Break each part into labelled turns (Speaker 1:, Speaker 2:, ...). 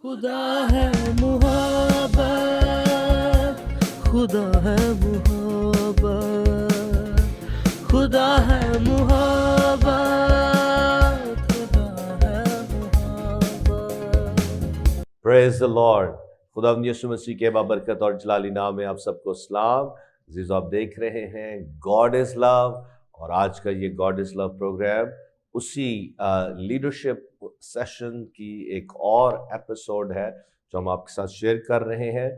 Speaker 1: खुदा है मुहब्बत, खुदा है मुहब्बत, खुदा है मुहब्बत, खुदा है मुहब्बत।
Speaker 2: Praise the Lord. खुदावंद यीशु मसीह के बाबरकत और जलाली नाम में आप सबको सलाम। अजीज़, आप देख रहे हैं गॉड इज़ लव, और आज का ये गॉड इज़ लव प्रोग्राम उसी लीडरशिप सेशन की एक और एपिसोड है जो हम आपके साथ शेयर कर रहे हैं।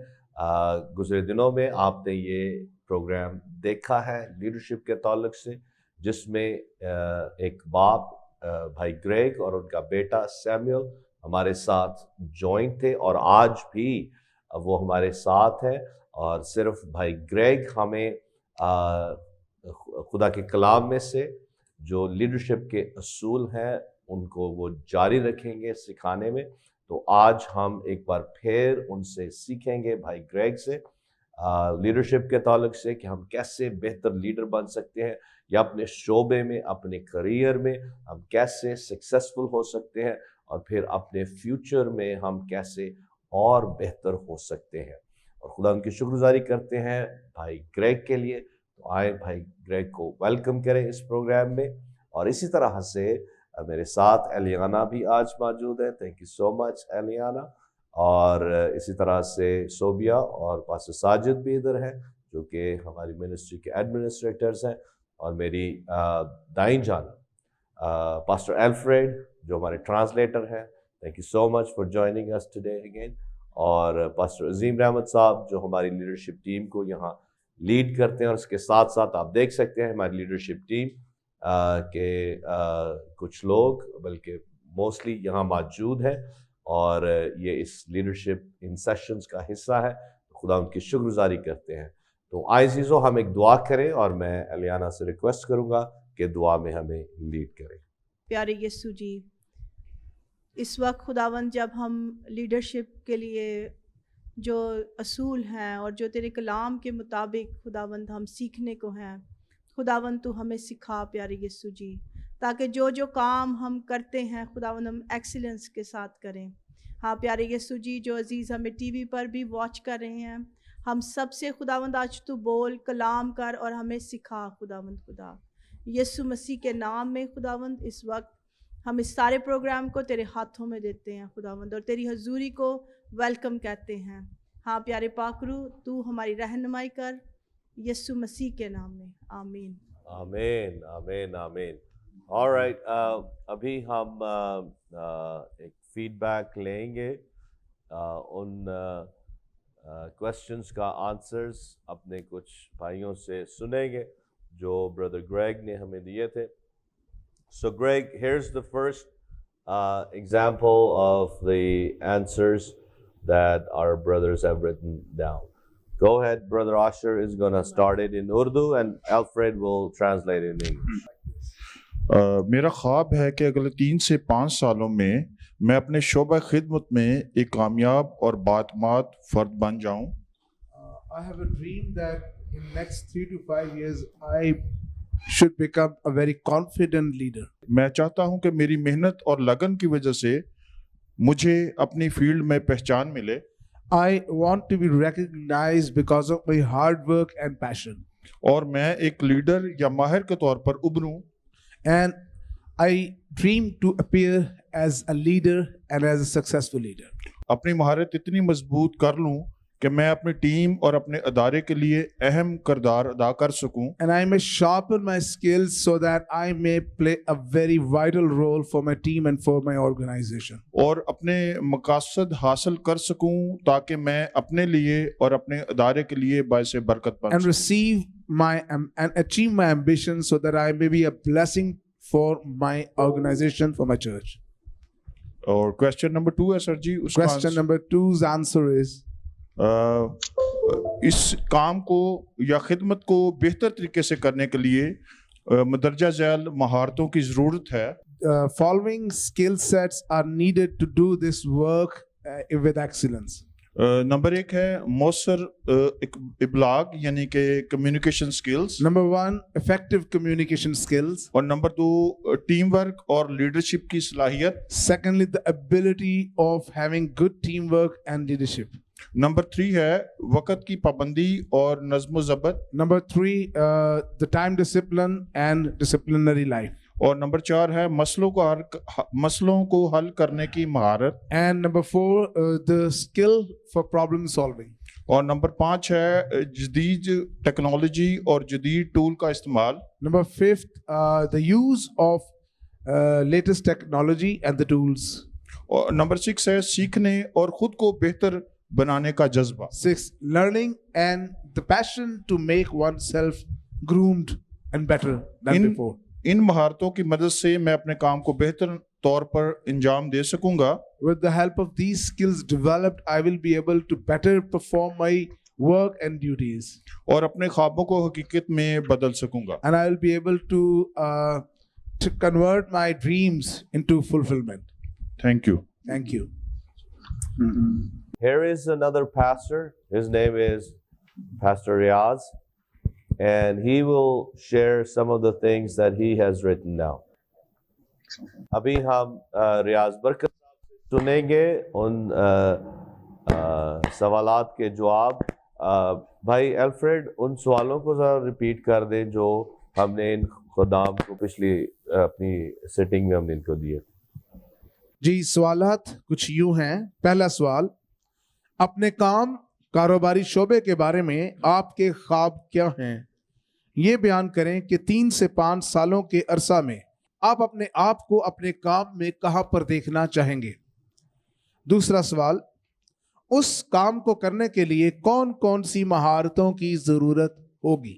Speaker 2: गुज़रे दिनों में आपने ये प्रोग्राम देखा है लीडरशिप के ताल्लुक से, जिसमें एक बाप भाई ग्रेग और उनका बेटा सैमुअल हमारे साथ जॉइन थे, और आज भी वो हमारे साथ है। और सिर्फ भाई ग्रेग हमें खुदा के कलाम में से जो लीडरशिप के असूल हैं उनको वो जारी रखेंगे सिखाने में। तो आज हम एक बार फिर उनसे सीखेंगे, भाई ग्रेग से, लीडरशिप के ताल्लुक से, कि हम कैसे बेहतर लीडर बन सकते हैं, या अपने शोबे में, अपने करियर में हम कैसे सक्सेसफुल हो सकते हैं, और फिर अपने फ्यूचर में हम कैसे और बेहतर हो सकते हैं। और खुदा उनकी शुक्रगुजारी करते हैं भाई ग्रेग के लिए। तो आए भाई ग्रेग को वेलकम करें इस प्रोग्राम में। और इसी तरह से मेरे साथ एलियाना भी आज मौजूद है। Thank you so much Eliana. और इसी तरह से सोबिया और पास्टर साजिद भी इधर हैं, जो कि हमारी मिनिस्ट्री के एडमिनिस्ट्रेटर्स हैं। और मेरी दाईं जान पास्टर एल्फ्रेड, जो हमारे ट्रांसलेटर हैं। Thank you so much for joining us today again. और पास्टर अजीम रहमत साहब, जो हमारी लीडरशिप टीम को यहाँ लीड करते हैं। और इसके साथ साथ आप देख सकते हैं हमारी लीडरशिप टीम के कुछ लोग, बल्कि मोस्टली यहाँ मौजूद हैं, और ये इस लीडरशिप इन सेशंस का हिस्सा है। खुदा उनकी शुक्रगुजारी करते हैं। तो आए अज़ीज़ों, हम एक दुआ करें, और मैं एलियाना से रिक्वेस्ट करूँगा कि दुआ में हमें लीड करें।
Speaker 3: प्यारे यीशु जी, इस वक्त खुदावंद जब हम लीडरशिप के लिए जो असूल हैं और जो तेरे कलाम के मुताबिक खुदावंद हम सीखने को हैं, खुदावंद तू हमें सिखा प्यारे यीशु जी, ताकि जो जो काम हम करते हैं खुदावंद हम एक्सीलेंस के साथ करें। हाँ प्यारे यीशु जी, जो अजीज़ हमें टीवी पर भी वॉच कर रहे हैं, हम सब से खुदावंद आज तू बोल, कलाम कर और हमें सिखा खुदावंद। खुदा यीशु मसीह के नाम में खुदावंद इस वक्त हम इस सारे प्रोग्राम को तेरे हाथों में देते हैं खुदावंद, और तेरी हजूरी को वेलकम कहते हैं। हाँ प्यारे पाकरू, तू हमारी रहनुमाई कर यीशु मसीह के नाम में, आमीन
Speaker 2: आमीन आमीन आमीन। ऑलराइट, अभी हम एक फीडबैक लेंगे, उन क्वेश्चंस का आंसर्स अपने कुछ भाइयों से सुनेंगे जो ब्रदर ग्रेग ने हमें दिए थे। So Greg, here's the first example of the answers that our brothers have written down. Go ahead, Brother Asher is going to start it in Urdu and Alfred will translate it in English.
Speaker 4: मेरा ख्वाब है कि अगले 3 से 5 सालों में मैं अपने शोबा खिदमत में एक कामयाब और बातमात फ़र्द बन जाऊं।
Speaker 5: I have a dream that in next 3 to 5 years I should become a very confident leader.
Speaker 4: मैं चाहता हूं कि मेरी मेहनत और लगन की वजह से मुझे अपनी फील्ड में पहचान मिले।
Speaker 5: I want to be recognized because of my hard work and passion.
Speaker 4: और मैं एक लीडर या माहिर के तौर पर उभरूं।
Speaker 5: And I dream to appear as a leader and as a successful leader.
Speaker 4: अपनी महारत इतनी मजबूत कर लूं कि मैं अपनी टीम और अपने अदारे के लिए अहम किरदार अदा कर सकूं।
Speaker 5: And I may sharpen my skills so that I may play a very vital role for my team and for my organization.
Speaker 4: और अपने मकासद हासिल कर सकूं ताकि मैं अपने लिए और अपने अदारे के लिए बायस बरकत बन
Speaker 5: And
Speaker 4: सकूं।
Speaker 5: receive my and achieve my ambitions so that I may be a blessing for my organization, for my church.
Speaker 4: और क्वेश्चन नंबर 2 है सर जी, उसका
Speaker 5: Question number 2's answer is
Speaker 4: इस काम को या खिदमत को बेहतर तरीके से करने के लिए मदरजा झैल महारतों की ज़रूरत है।
Speaker 5: following skill sets are needed to do this work with excellence.
Speaker 4: Number 1 है मौसर इबलाग यानी कि communication skills,
Speaker 5: Number 1, effective communication skills.
Speaker 4: और नंबर 2 टीम वर्क और लीडरशिप की सलाहियत,
Speaker 5: Secondly, the ability of having good teamwork and leadership.
Speaker 4: Number 3 है वक़्त की पाबंदी और नज़्म ज़ब्त,
Speaker 5: Number 3, the time discipline and disciplinary life.
Speaker 4: और नंबर 4 है मसलों को हल करने की महारत,
Speaker 5: And number 4, the skill for problem solving.
Speaker 4: और नंबर 5 है जदीद टेक्नोलॉजी और जदीद टूल का इस्तेमाल,
Speaker 5: Number 5, the use of latest technology and the tools.
Speaker 4: और नंबर 6 है सीखने और खुद को बेहतर बनाने का जज्बा।
Speaker 5: 6, learning and the passion to make oneself groomed and better than
Speaker 4: In-
Speaker 5: before.
Speaker 4: इन महारतों की मदद से मैं अपने काम को बेहतर तौर पर अंजाम दे सकूंगा
Speaker 5: With the help of these skills developed, I will be able to better perform my work and duties.
Speaker 4: और अपने ख्वाबों को हकीकत में बदल सकूंगा।
Speaker 5: And I will be able to convert my dreams into fulfillment.
Speaker 4: Thank you.
Speaker 5: Thank you.
Speaker 2: Here is another pastor. His name is Pastor Riaz, and he will share some of the things that he has written down. अभी हम रियाज बरकत साहब से सुनेंगे उन सवालात के जवाब। भाई अल्फ्रेड उन सवालों को ज़रा रिपीट कर दें जो हमने इन खुदाम को पिछली अपनी सिटिंग में हमने इनको दिए।
Speaker 5: जी, सवालात कुछ यूं हैं। पहला सवाल, अपने काम कारोबारी शोबे के बारे में आपके ख्वाब क्या हैं? ये बयान करें कि 3 से 5 सालों के अरसा में आप अपने आप को अपने काम में कहां पर देखना चाहेंगे। दूसरा सवाल, उस काम को करने के लिए कौन कौन सी महारतों की जरूरत होगी?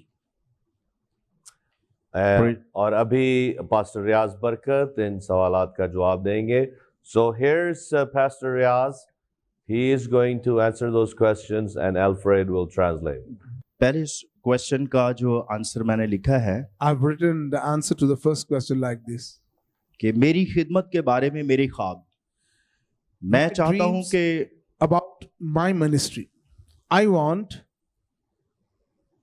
Speaker 2: और अभी पास्टर रियाज बरकत इन सवालात का जवाब देंगे। So here's Pastor Riaz. He is going to answer those questions and Alfred will translate.
Speaker 6: पहले इस क्वेश्चन का जो आंसर मैंने लिखा है
Speaker 5: I've written the answer to the first question like this.
Speaker 6: कि मेरी खिदमत के बारे में मेरे ख्वाब, मैं
Speaker 5: My
Speaker 6: चाहता हूं
Speaker 5: dreams
Speaker 6: कि
Speaker 5: about my ministry. I want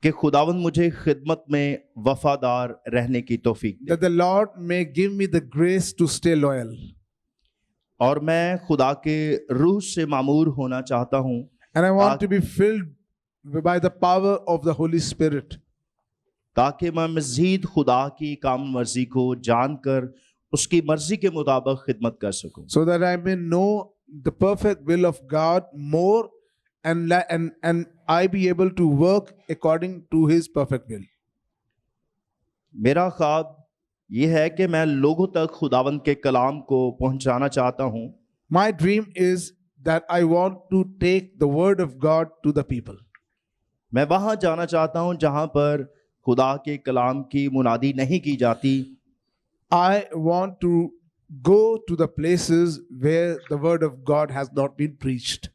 Speaker 6: खुदावंद मुझे खिदमत में वफादार रहने की तौफीक दे,
Speaker 5: that the Lord may give me the grace to stay loyal.
Speaker 6: और मैं खुदा के रूह से मामूर होना चाहता हूं
Speaker 5: And I want to be filled by the power of the Holy Spirit.
Speaker 6: ताकि मैं मजीद खुदा की काम मर्जी को जानकर उसकी मर्जी के मुताबिक खिदमत कर सकूं,
Speaker 5: So that I may know the perfect will of God more and I be able to work according to His perfect will.
Speaker 6: मेरा ख्वाब ये है कि मैं लोगों तक खुदावंद के कलाम को पहुंचाना चाहता हूं।
Speaker 5: My dream is that I want to take the word of God to the people.
Speaker 6: मैं वहां जाना चाहता हूं जहां पर खुदा के कलाम की मुनादी नहीं की जाती।
Speaker 5: I want to go to the places where the word of God has not been preached,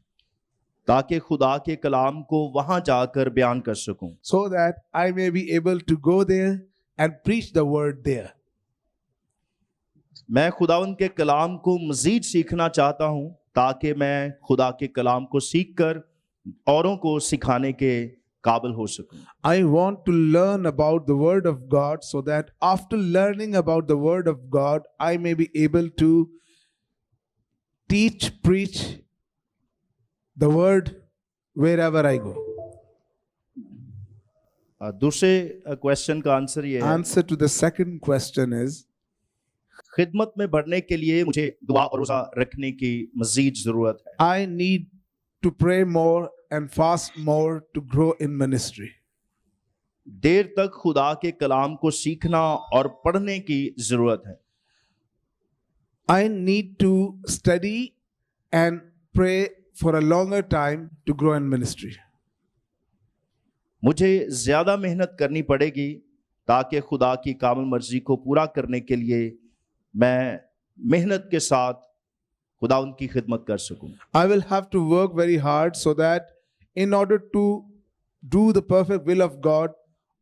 Speaker 6: ताकि खुदा के कलाम को वहां जाकर बयान कर सकूं।
Speaker 5: so that I may be able to go there and preach the word there.
Speaker 6: मैं खुदावंद के कलाम को मजीद सीखना चाहता हूं ताकि मैं खुदा के कलाम को सीखकर औरों को सिखाने के काबिल हो सकूं।
Speaker 5: I want to learn about the word of God so that after learning about the word of God, I may be able to teach, preach the word wherever I go.
Speaker 6: दूसरे क्वेश्चन का answer ये है,
Speaker 5: Answer to the second question is,
Speaker 6: खिदमत में बढ़ने के लिए मुझे दुआ और रोजा रखने की मजीद जरूरत है।
Speaker 5: I need to pray more and fast more to grow in ministry.
Speaker 6: देर तक खुदा के कलाम को सीखना और पढ़ने की जरूरत है।
Speaker 5: I need to study and pray for a longer time to grow in ministry.
Speaker 6: मुझे ज्यादा मेहनत करनी पड़ेगी ताकि खुदा की कामिल मर्जी को पूरा करने के लिए मैं मेहनत के साथ खुदा उनकी खिदमत कर सकूं।
Speaker 5: I will have to work very hard so that in order to do the perfect will of God,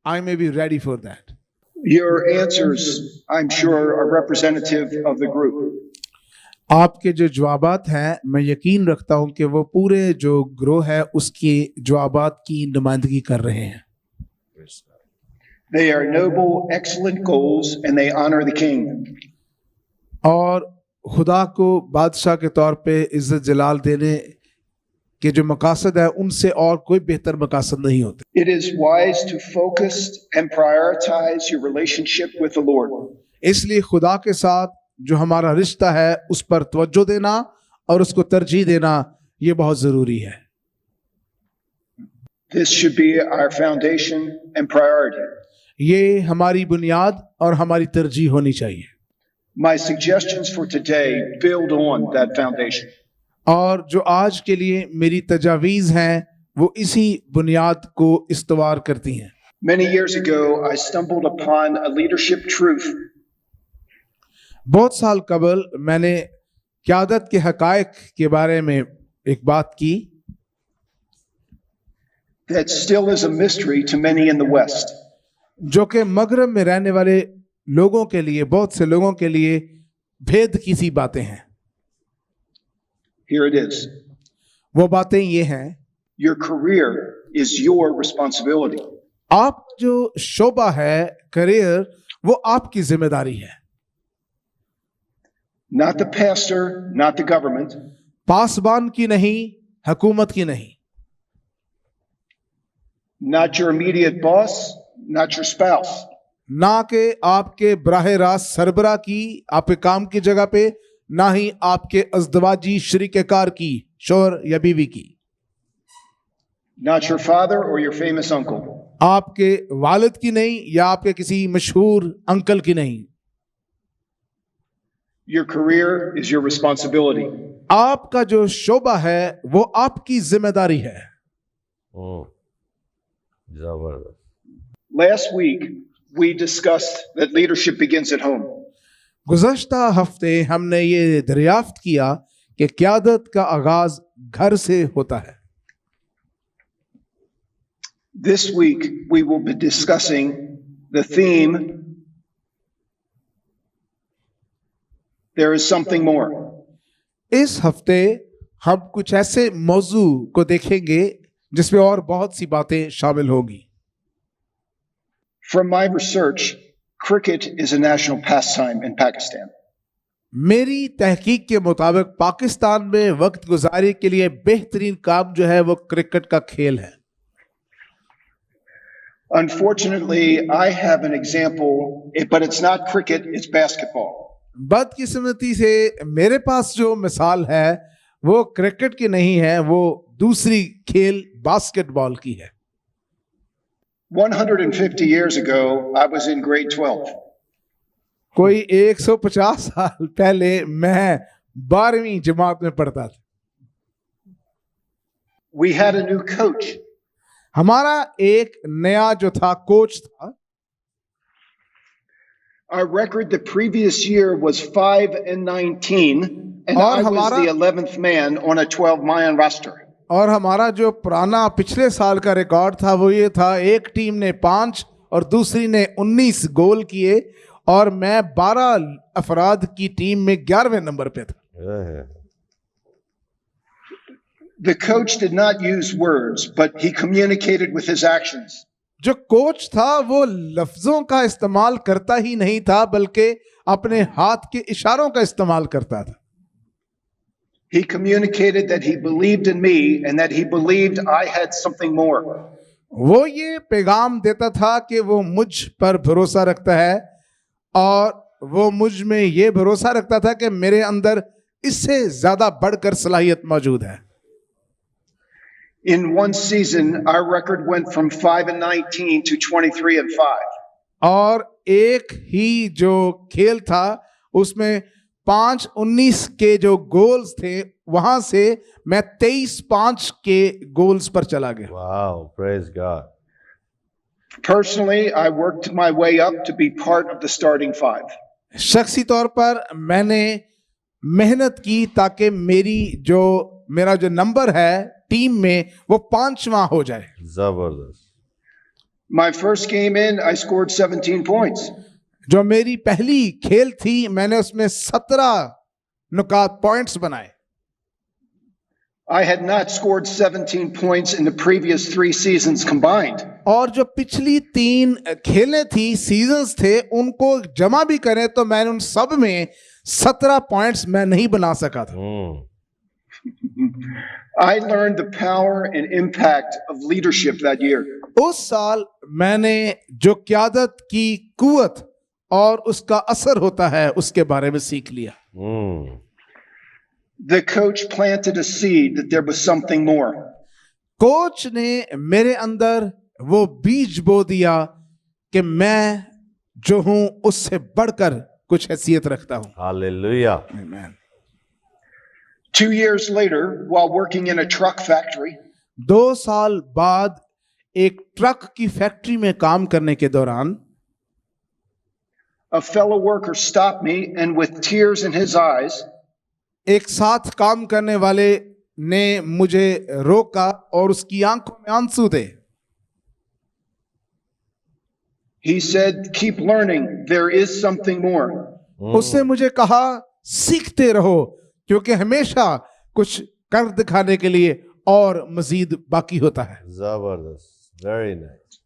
Speaker 5: I may be ready for that.
Speaker 7: Your answers, I'm sure, are representative of the group.
Speaker 5: आपके जो जवाबात हैं मैं यकीन रखता हूं कि वो पूरे जो ग्रोह है उसके जवाबात की नुमाइंदगी कर रहे हैं।
Speaker 7: They are noble, excellent goals, and they honor the king.
Speaker 5: और खुदा को बादशाह के तौर पे इज्जत जलाल देने के जो मकासद है उनसे और कोई बेहतर मकासद नहीं होते।
Speaker 7: It is wise to focus and prioritize your relationship with the Lord.
Speaker 5: इसलिए खुदा के साथ जो हमारा रिश्ता है उस पर तवज्जो देना और उसको तरजीह देना ये बहुत जरूरी है।
Speaker 7: This should be our foundation and priority.
Speaker 5: ये हमारी बुनियाद और हमारी तरजीह होनी चाहिए।
Speaker 7: My suggestions for today build on that foundation.
Speaker 5: और जो आज के लिए मेरी तजावीज़ हैं वो इसी बुनियाद को इस्तवार करती हैं।
Speaker 7: Many years ago, I stumbled upon a leadership truth
Speaker 5: बहुत साल कबल मैंने क़यादत के हक़ाइक़ के बारे में एक बात की
Speaker 7: that still is a mystery to many in the West.
Speaker 5: जो कि मगरब में रहने वाले लोगों के लिए, बहुत से लोगों के लिए भेद की सी बातें हैं।
Speaker 7: Here it is.
Speaker 5: वो बातें ये हैं,
Speaker 7: Your career is your responsibility.
Speaker 5: आप जो शोबा है, करियर, वो आपकी जिम्मेदारी है।
Speaker 7: Not the pastor, not the government.
Speaker 5: पासबान की नहीं, हुकूमत की नहीं।
Speaker 7: Not your immediate boss, not your spouse.
Speaker 5: ना के आपके बराह रास्त सरबरा की, आपके काम की जगह पे, ना ही आपके अज़दवाजी शरीक-ए-कार की, शोहर या बीवी की।
Speaker 7: Not your father or your famous uncle.
Speaker 5: आपके वालिद की नहीं या आपके किसी मशहूर अंकल की नहीं।
Speaker 7: Your career is your responsibility.
Speaker 5: आपका जो शोबा है वो आपकी जिम्मेदारी है।
Speaker 2: जबरदस्त।
Speaker 7: Last week, we discussed that leadership begins at home.
Speaker 5: गुज़श्ता हफ्ते हमने ये दरियाफ्त किया कि क़यादत का आगाज घर से होता है।
Speaker 7: This week, we will be discussing the theme, There is something more.
Speaker 5: इस हफ्ते हम कुछ ऐसे मौजू को देखेंगे जिसमें और बहुत सी बातें शामिल होगी।
Speaker 7: From my research, cricket is a national pastime in Pakistan.
Speaker 5: मेरी तहकीक के मुताबिक पाकिस्तान में वक्त गुजारी के लिए बेहतरीन काम जो है वो क्रिकेट का खेल है।
Speaker 7: Unfortunately, I have an example, but it's not cricket, it's basketball.
Speaker 5: बदकिस्मती से मेरे पास जो मिसाल है वो क्रिकेट की नहीं है, वो दूसरी खेल बास्केटबॉल की है।
Speaker 7: 150 years ago, I was in grade 12.
Speaker 5: कोई 150 साल पहले मैं 12वीं जमात में पढ़ता था।
Speaker 7: We had a new coach.
Speaker 5: हमारा एक नया जो था कोच था।
Speaker 7: Our record the previous year was 5-19, and
Speaker 5: और
Speaker 7: I was
Speaker 5: हमारा-
Speaker 7: the 11th man on a 12-man roster.
Speaker 5: और हमारा जो पुराना पिछले साल का रिकॉर्ड था वो ये था, एक टीम ने 5 और दूसरी ने 19 गोल किए और मैं 12 अफराद की टीम में 11वें नंबर पे था।
Speaker 7: The coach did not use words, but he communicated with his actions.
Speaker 5: जो कोच था वो लफ्जों का इस्तेमाल करता ही नहीं था बल्कि अपने हाथ के इशारों का इस्तेमाल करता था।
Speaker 7: He communicated that he believed in me and that he believed I had something more.
Speaker 5: वो ये पैगाम देता था कि वो मुझ पर भरोसा रखता है और वो मुझ में ये भरोसा रखता था कि मेरे अंदर इससे ज्यादा बढ़कर सलाहियत मौजूद है।
Speaker 7: In one season, our record went from 5-19 to 23-5.
Speaker 5: और एक ही जो खेल था उसमें 5-19 के जो गोल्स थे वहां से मैं 23-5 के गोल्स पर चला गया।
Speaker 2: Wow, praise God.
Speaker 7: Personally, I worked my way up to be part of the starting 5.
Speaker 5: शख्सी तौर पर मैंने मेहनत की ताकि मेरा जो नंबर है टीम में वो 5वां हो जाए।
Speaker 2: जबरदस्त।
Speaker 7: My first game in, I scored 17 points.
Speaker 5: जो मेरी पहली खेल थी मैंने उसमें 17 नुकात पॉइंट्स बनाए।
Speaker 7: I had not scored 17 points in the previous 3 seasons combined.
Speaker 5: और जो पिछली 3 खेलें थी, सीजन्स थे, उनको जमा भी करें तो मैंने उन सब में 17 पॉइंट्स मैं नहीं बना सका था।
Speaker 7: I learned the power and impact of leadership that year.
Speaker 5: उस साल मैंने जो क़यादत की कुव्वत और उसका असर होता है उसके बारे में सीख लिया।
Speaker 7: The coach planted a seed that there was something more.
Speaker 5: Coach ने मेरे अंदर वो बीज बो दिया कि मैं जो हूं उससे बढ़कर कुछ हैसियत रखता हूं।
Speaker 2: Hallelujah.
Speaker 5: Amen.
Speaker 7: 2 years later, while working in a truck factory,
Speaker 5: 2 साल बाद एक ट्रक की फैक्ट्री में काम करने के दौरान
Speaker 7: a fellow worker stopped me and with tears in his eyes,
Speaker 5: एक साथ काम करने वाले ने मुझे रोका और उसकी आंखों में आंसू थे।
Speaker 7: he said, "Keep learning. There is something more."
Speaker 5: उसने मुझे कहा, सीखते रहो क्योंकि हमेशा कुछ कर दिखाने के लिए और मजीद बाकी होता है।
Speaker 2: जबरदस्त, very nice.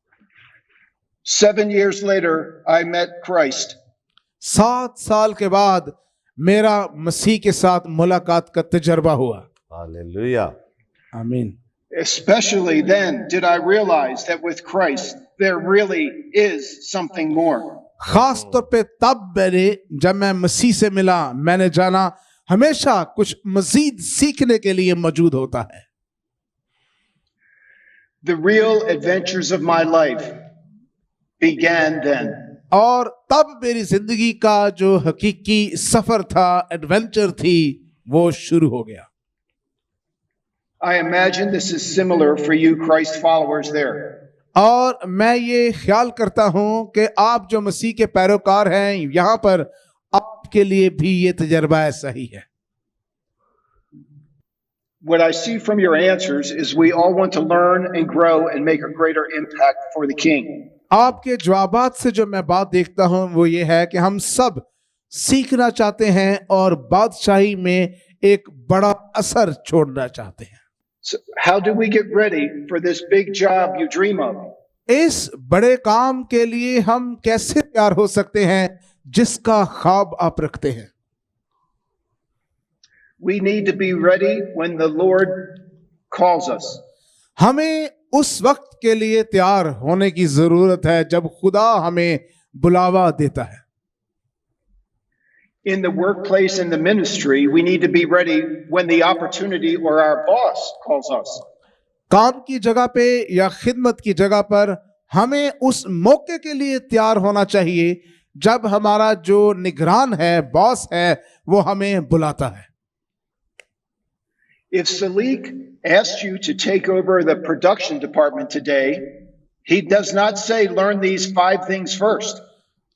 Speaker 7: 7 years later, I met Christ.
Speaker 5: 7 साल के बाद मेरा मसीह के साथ मुलाकात का तजर्बा हुआ।
Speaker 2: हालेलुया।
Speaker 5: आमीन।
Speaker 7: Especially then did I realize that with Christ, there really is something more.
Speaker 5: खास तौर पे तब जब मैं मसीह से मिला, मैंने जाना हमेशा कुछ मजीद सीखने के लिए मौजूद होता है।
Speaker 7: The real adventures of my life began then.
Speaker 5: और तब मेरी जिंदगी का जो हकीकी सफर था, एडवेंचर थी, वो शुरू हो गया।
Speaker 7: I imagine this is similar for you Christ followers there.
Speaker 5: और मैं ये ख्याल करता हूं कि आप जो मसीह के पैरोकार हैं यहां पर, आपके लिए भी ये तजर्बा ऐसा ही है।
Speaker 7: What I see from your answers is we all want to learn and grow and make a greater impact for the King.
Speaker 5: आपके जवाबात से जो मैं बात देखता हूं वो ये है कि हम सब सीखना चाहते हैं और बादशाही में एक बड़ा असर छोड़ना चाहते हैं।
Speaker 7: So how do we get ready for this big job you dream of?
Speaker 5: इस बड़े काम के लिए हम कैसे तैयार हो सकते हैं जिसका ख्वाब आप रखते हैं?
Speaker 7: We need to be ready when the Lord calls us.
Speaker 5: हमें उस वक्त के लिए तैयार होने की जरूरत है जब खुदा हमें बुलावा देता है।
Speaker 7: In the workplace and the ministry, we need to be ready when the opportunity or our boss calls us.
Speaker 5: काम की जगह पे या खिदमत की जगह पर हमें उस मौके के लिए तैयार होना चाहिए जब हमारा जो निगरान है, बॉस है, वो हमें बुलाता है।
Speaker 7: If Salik asked you to take over the production department today, he does not say learn these 5 things first.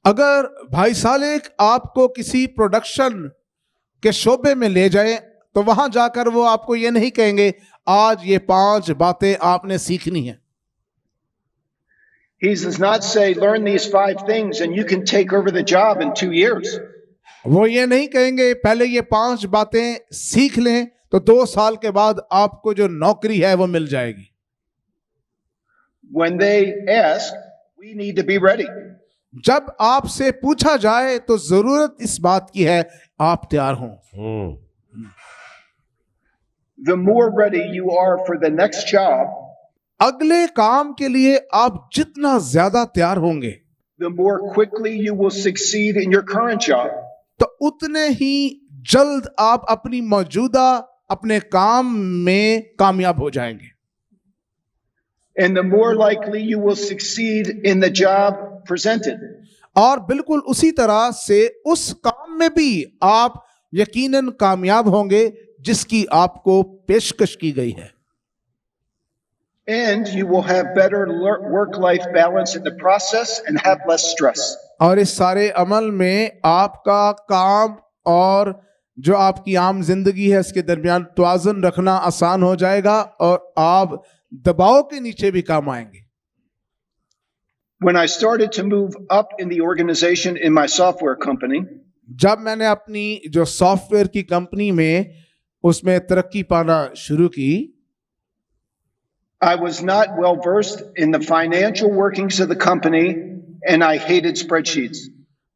Speaker 5: अगर भाई सालिक आपको किसी प्रोडक्शन के शोबे में ले जाए तो वहां जाकर वो आपको ये नहीं कहेंगे आज ये 5 बातें आपने सीखनी है।
Speaker 7: He does not say learn these 5 things and you can take over the job in 2 years.
Speaker 5: वो ये नहीं कहेंगे पहले ये 5 बातें सीख लें तो 2 साल के बाद आपको जो नौकरी है वो मिल जाएगी।
Speaker 7: When they ask, we need to be ready.
Speaker 5: जब आपसे पूछा जाए तो जरूरत इस बात की है आप तैयार हों।
Speaker 7: The more ready you are for the next job,
Speaker 5: अगले काम के लिए आप जितना ज्यादा तैयार होंगे
Speaker 7: the more quickly you will succeed in your current job.
Speaker 5: तो उतने ही जल्द आप अपनी मौजूदा अपने काम में कामयाब हो जाएंगे।
Speaker 7: And the more likely you will succeed in the job presented.
Speaker 5: और बिल्कुल उसी तरह से उस काम में भी आप यकीनन कामयाब होंगे जिसकी आपको पेशकश की गई है।
Speaker 7: And you will have better work-life balance in the process and have less stress.
Speaker 5: और इस सारे अमल में आपका काम और जो आपकी आम जिंदगी है इसके दरमियान तवाज़ुन रखना आसान हो जाएगा और आप दबाव के नीचे भी काम आएंगे।
Speaker 7: When I started to move up in the organization in my software company,
Speaker 5: जब मैंने अपनी जो सॉफ्टवेयर की कंपनी में उसमें तरक्की पाना शुरू की,
Speaker 7: I was not well versed in the financial workings of the company, and I hated spreadsheets.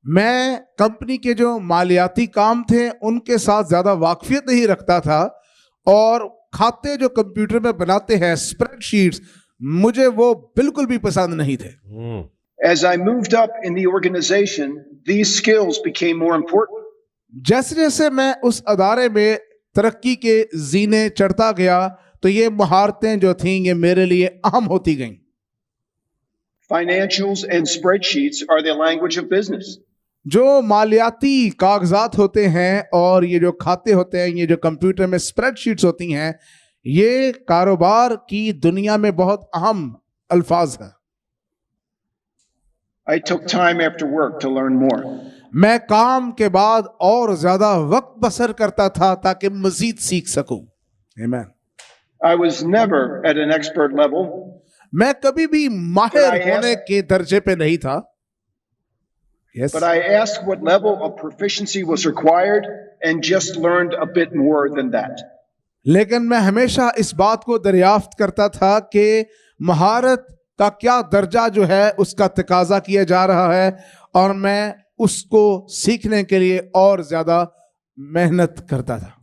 Speaker 5: मैं कंपनी के जो मालियाती काम थे उनके साथ ज्यादा वाकफियत नहीं रखता था, और खाते जो कंप्यूटर में बनाते हैं स्प्रेडशीट्स, मुझे वो बिल्कुल भी पसंद नहीं थे।
Speaker 7: As I moved up in the organization, these skills became more important.
Speaker 5: जैसे जैसे मैं उस अदारे में तरक्की के जीने चढ़ता गया तो ये महारतें जो थीं ये मेरे लिए अहम होती गईं।
Speaker 7: Financials and spreadsheets are the language of business.
Speaker 5: जो मालियाती कागजात होते हैं और ये जो खाते होते हैं, ये जो कंप्यूटर में स्प्रेडशीट्स होती हैं, ये कारोबार की दुनिया में बहुत अहम अल्फाज हैं।
Speaker 7: I took time after work to learn more.
Speaker 5: मैं काम के बाद और ज्यादा वक्त बसर करता था ताकि मजीद सीख सकूं। Amen.
Speaker 7: I was never at an expert level,
Speaker 5: मैं कभी भी माहिर
Speaker 7: But I
Speaker 5: होने के दर्जे पे नहीं था। Yes.
Speaker 7: but I asked what level of proficiency was required and just learned a bit more than that.
Speaker 5: लेकिन मैं हमेशा इस बात को दरियाफ्त करता था कि महारत का क्या दर्जा जो है उसका तकाजा किया जा रहा है, और मैं उसको सीखने के लिए और ज्यादा मेहनत करता था।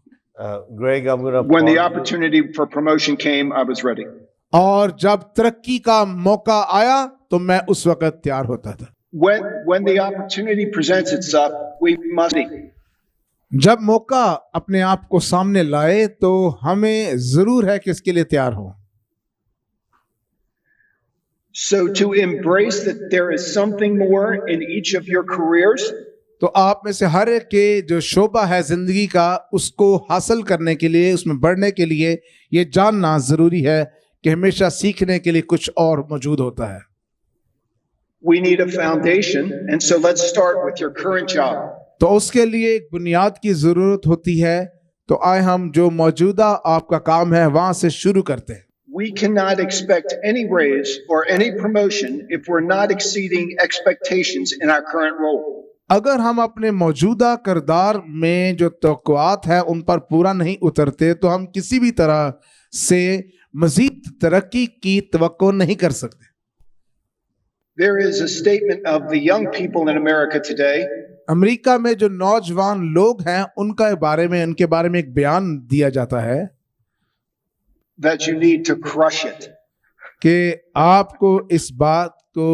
Speaker 2: Greg, I'm going to
Speaker 7: When the opportunity for promotion came, I was ready.
Speaker 5: और जब तरक्की का मौका आया तो मैं उस वक्त तैयार होता था।
Speaker 7: When the opportunity presents itself, we must be.
Speaker 5: जब मौका अपने आप को सामने लाए तो हमें जरूर है कि इसके लिए तैयार हो।
Speaker 7: So to embrace that there is something more in each of your careers,
Speaker 5: तो आप में से हर एक के जो शोबा है जिंदगी का, उसको हासिल करने के लिए, उसमें बढ़ने के लिए ये जानना जरूरी है कि हमेशा सीखने के लिए कुछ और मौजूद होता है।
Speaker 7: we need a foundation, and so let's start with your current job.
Speaker 5: तो उसके लिए एक बुनियाद की जरूरत होती है। तो आए हम जो मौजूदा आपका काम है वहां से शुरू करते हैं।
Speaker 7: We cannot expect any raise or any promotion if we're not exceeding expectations in our current role.
Speaker 5: अगर हम अपने मौजूदा किरदार में जो तवक्कुआत है उन पर पूरा नहीं उतरते तो हम किसी भी तरह से मजीद तरक्की की तवक्को नहीं कर सकते।
Speaker 7: There is a statement of the young people in America today
Speaker 5: America में जो नौजवान लोग हैं उनके बारे में एक बयान दिया जाता है
Speaker 7: that you need to crush it.
Speaker 5: कि आपको इस बात को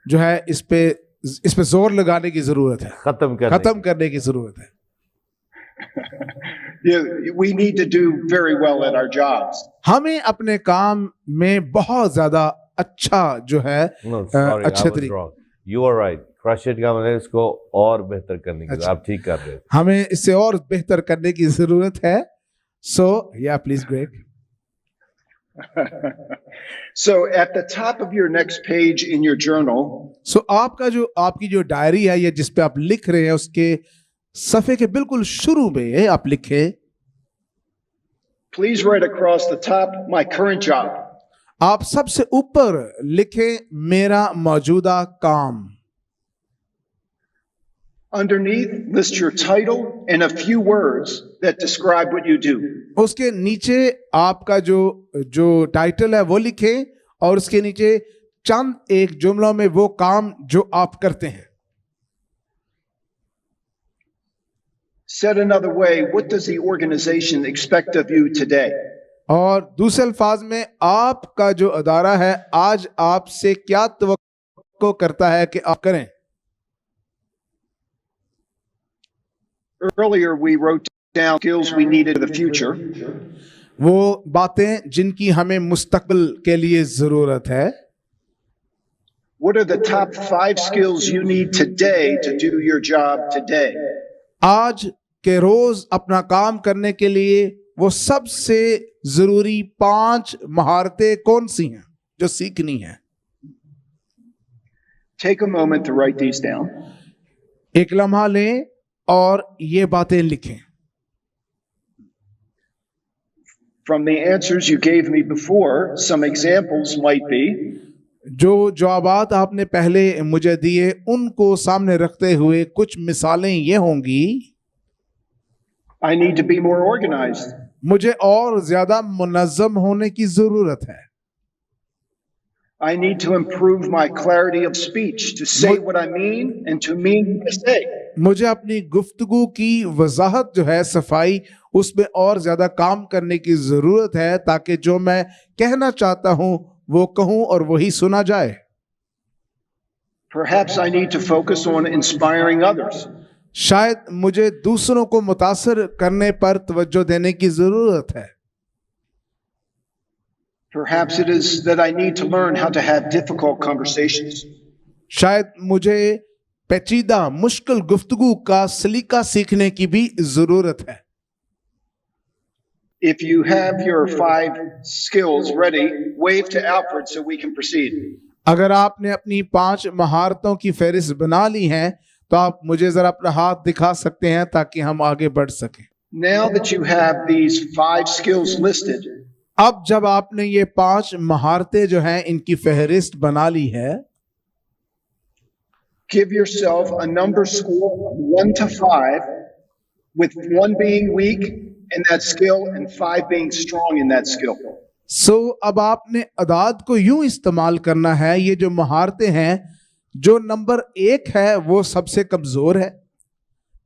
Speaker 5: जो है इस पे जोर लगाने की जरूरत है, खत्म करने की जरूरत है।
Speaker 7: We need to do very well at our jobs.
Speaker 5: हमें अपने काम में बहुत ज्यादा अच्छा जो है
Speaker 2: No, sorry,
Speaker 5: अच्छे
Speaker 2: I was
Speaker 5: तरीके,
Speaker 2: wrong. You are right. Crush it का मतलब इसको और बेहतर करने की,
Speaker 5: अच्छा।
Speaker 2: आप ठीक कर रहे हैं।
Speaker 5: हमें इससे और बेहतर करने की जरूरत है। सो या please Greg.
Speaker 7: So at the top of your next page in your journal,
Speaker 5: सो आपकी जो डायरी है या जिस पे आप लिख रहे हैं उसके सफे के बिल्कुल शुरू में आप लिखे,
Speaker 7: please write across the top my current job.
Speaker 5: आप सबसे ऊपर लिखे मेरा मौजूदा काम।
Speaker 7: Underneath, list your title and a few words that describe what you do.
Speaker 5: उसके नीचे आपका जो टाइटल है वो लिखे, और उसके नीचे चंद एक जुमलों में वो काम जो आप करते हैं।
Speaker 7: Said another way, what does the organization expect of you today?
Speaker 5: और दूसरे अल्फाज में आपका जो अदारा है आज आपसे क्या तवक्को करता है कि आप करें।
Speaker 7: Earlier, we wrote down skills we needed in the future.
Speaker 5: वो बातें जिनकी हमें मुस्तकबिल के लिए जरूरत है।
Speaker 7: What are the top 5 skills you need today to do your job today?
Speaker 5: आज के रोज अपना काम करने के लिए वो सबसे जरूरी 5 महारतें कौन सी हैं जो सीखनी है।
Speaker 7: Take a moment to write these down.
Speaker 5: एक लम्हा लें और ये बातें लिखें।
Speaker 7: From the answers you gave me before, some examples might be
Speaker 5: जो जवाबात आपने पहले मुझे दिए उनको सामने रखते हुए कुछ मिसालें ये होंगी,
Speaker 7: I need to be more organized.
Speaker 5: मुझे और ज्यादा मुनज़्ज़म होने की जरूरत है।
Speaker 7: I need to improve my clarity of speech to say what I mean and to mean what I say.
Speaker 5: मुझे अपनी गुफ्तगू की वजाहत जो है, सफाई, उसमें और ज्यादा काम करने की जरूरत है ताकि जो मैं कहना चाहता हूं वो कहूं और वही सुना जाए।
Speaker 7: Perhaps I need to focus on inspiring others.
Speaker 5: शायद मुझे दूसरों को मुतासर करने पर तवज्जो देने की जरूरत है।
Speaker 7: Perhaps it is that I need to learn how to have difficult conversations.
Speaker 5: शायद मुझे पेचीदा मुश्किल गुफ्तगू का सलीका सीखने की भी जरूरत है।
Speaker 7: If you have your 5 skills ready, wave to Alfred so we can proceed.
Speaker 5: अगर आपने अपनी 5 महारतों की फहरिस्त बना ली है तो आप मुझे जरा अपना हाथ दिखा सकते हैं ताकि हम आगे बढ़ सकें।
Speaker 7: Now that you have these 5 skills listed,
Speaker 5: अब जब आपने ये 5 महारतें जो हैं इनकी फहरिस्त बना ली है,
Speaker 7: give yourself a number score of 1 to 5, with 1 being weak in that skill and 5 being strong in that skill.
Speaker 5: अब आपने अदाद को यूं इस्तेमाल करना है, ये जो महारतें हैं, जो नंबर 1 है वो सबसे कमजोर है,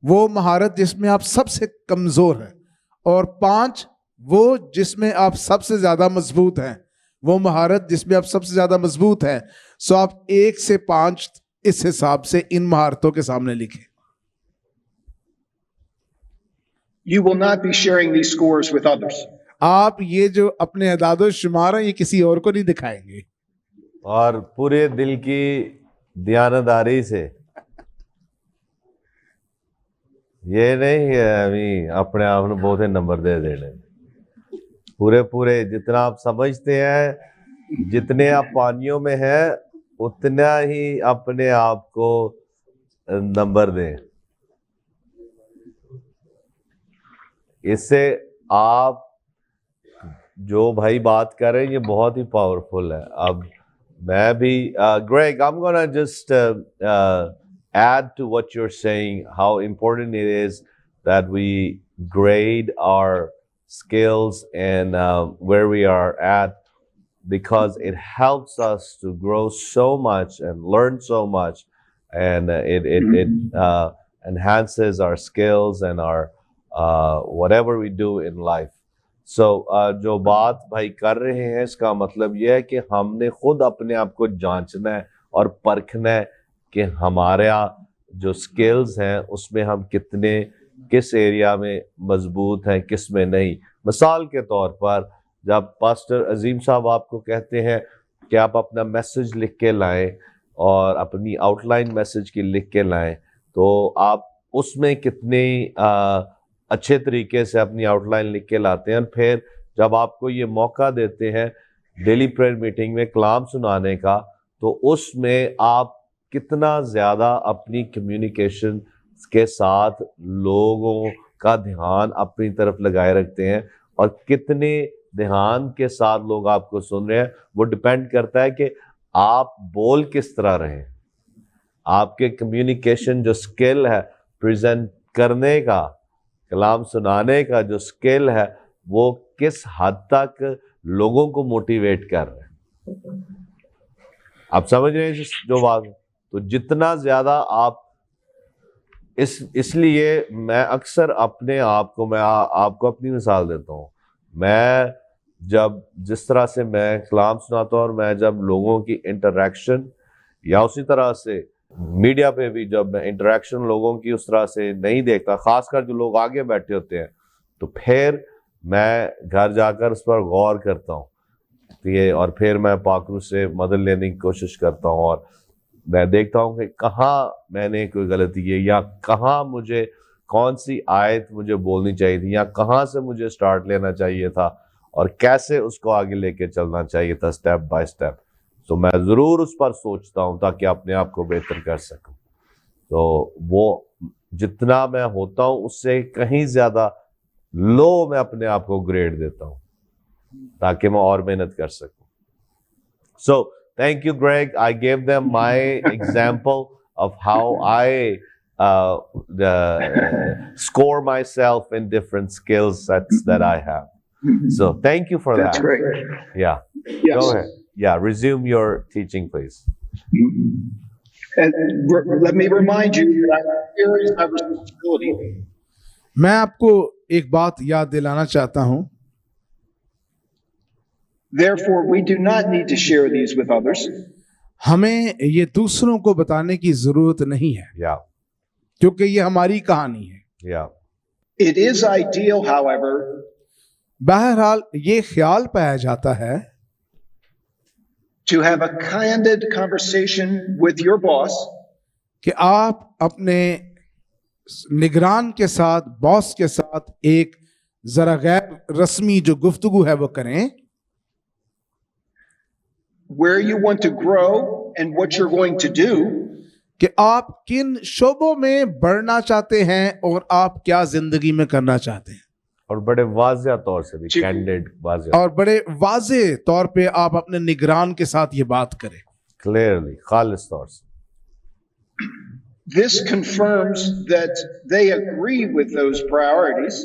Speaker 5: वो महारत जिसमें आप सबसे कमजोर हैं, और 5 वो जिसमें आप सबसे ज्यादा मजबूत हैं, वो महारत जिसमें आप सबसे ज्यादा मजबूत हैं। आप 1 से 5 इस हिसाब से इन महारतों के सामने लिखें।
Speaker 7: You will not be sharing these scores with others.
Speaker 5: आप ये जो अपने अदादो शुमार हैं ये किसी और को नहीं दिखाएंगे,
Speaker 2: और पूरे दिल की दयानतदारी से, ये नहीं है अभी अपने आप को बहुत नंबर दे देने। पूरे जितना आप समझते हैं, जितने आप पानियों में हैं उतना ही अपने आप को नंबर दें। इससे आप जो भाई बात कर रहे हैं ये बहुत ही पावरफुल है। अब मैं भी Greg, I'm gonna just add to what you're saying, how important it is that we grade our skills and where we are at, because it helps us to grow so much and learn so much, and it enhances our skills and our whatever we do in life. So जो बात भाई कर रहे हैं इसका मतलब यह है कि हमने खुद अपने आप को जांचना है और परखना है कि हमारा जो स्किल्स हैं उसमें हम किस एरिया में मजबूत हैं, किस में नहीं। मिसाल के तौर पर जब पास्टर अजीम साहब आपको कहते हैं कि आप अपना मैसेज लिख के लाएं और अपनी आउटलाइन मैसेज की लिख के लाएं, तो आप उसमें कितने अच्छे तरीके से अपनी आउटलाइन लिख के लाते हैं। फिर जब आपको ये मौका देते हैं डेली प्रेयर मीटिंग में कलाम सुनाने का, तो उसमें आप कितना ज़्यादा अपनी कम्युनिकेशन के साथ लोगों का ध्यान अपनी तरफ लगाए रखते हैं और कितने ध्यान के साथ लोग आपको सुन रहे हैं, वो डिपेंड करता है कि आप बोल किस तरह रहे हैं। आपके कम्युनिकेशन जो स्किल है, प्रेजेंट करने का, कलाम सुनाने का जो स्किल है, वो किस हद तक लोगों को मोटिवेट कर रहे हैं। आप समझ रहे हैं जो बात। तो जितना ज़्यादा आप इसलिए मैं अक्सर अपने आप को, मैं आपको अपनी मिसाल देता हूँ। मैं जब जिस तरह से मैं कलाम सुनाता हूँ और मैं जब लोगों की इंटरेक्शन, या उसी तरह से मीडिया पे भी जब मैं इंटरेक्शन लोगों की उस तरह से नहीं देखता, खासकर जो लोग आगे बैठे होते हैं, तो फिर मैं घर जाकर उस पर गौर करता हूँ ये, और फिर मैं पाकरू से मदद लेने की कोशिश करता हूँ और मैं देखता हूँ कि कहाँ मैंने कोई गलती की, या कहाँ मुझे कौन सी आयत मुझे बोलनी चाहिए थी, या कहाँ से मुझे स्टार्ट लेना चाहिए था और कैसे उसको आगे लेके चलना चाहिए था स्टेप बाय स्टेप। तो मैं ज़रूर उस पर सोचता हूँ ताकि अपने आप को बेहतर कर सकूँ। तो वो जितना मैं होता हूँ उससे कहीं ज़्यादा लो मैं अपने आप को ग्रेड देता हूँ ताकि मैं और मेहनत कर सकूँ। सो Thank you, Greg. I gave them my example of how I score myself in different skill sets that I have. So thank you for
Speaker 7: That's
Speaker 2: that.
Speaker 7: great.
Speaker 2: Yeah.
Speaker 7: Yes.
Speaker 2: Go ahead. Yeah. Resume your teaching, please.
Speaker 7: And let me remind you that here is my responsibility.
Speaker 5: मैं आपको एक बात याद दिलाना चाहता हूं,
Speaker 7: Therefore, we do not need to share these with others.
Speaker 5: हमें ये दूसरों को बताने की जरूरत नहीं है,
Speaker 2: Yeah.
Speaker 5: क्योंकि ये हमारी कहानी है।
Speaker 2: Yeah.
Speaker 7: It is ideal, however,
Speaker 5: बहरहाल ये ख्याल पाया जाता है
Speaker 7: to have a candid conversation with your boss
Speaker 5: कि आप अपने निगरान के साथ, बॉस के साथ एक जरा गैर रस्मी जो गुफ्तगू है वो करें,
Speaker 7: where you want to grow and what you're going to do,
Speaker 5: कि आप किन शोबों में बढ़ना चाहते हैं और आप क्या जिंदगी में करना चाहते हैं,
Speaker 2: और बड़े वाज़ेह तौर से भी,
Speaker 7: जी।
Speaker 2: कैंडिड वाज़ेह,
Speaker 5: और बड़े वाजे तौर पे आप अपने निगरान के साथ ये बात करें।
Speaker 2: क्लियरली, खालिस तौर से।
Speaker 7: this confirms that they agree with those priorities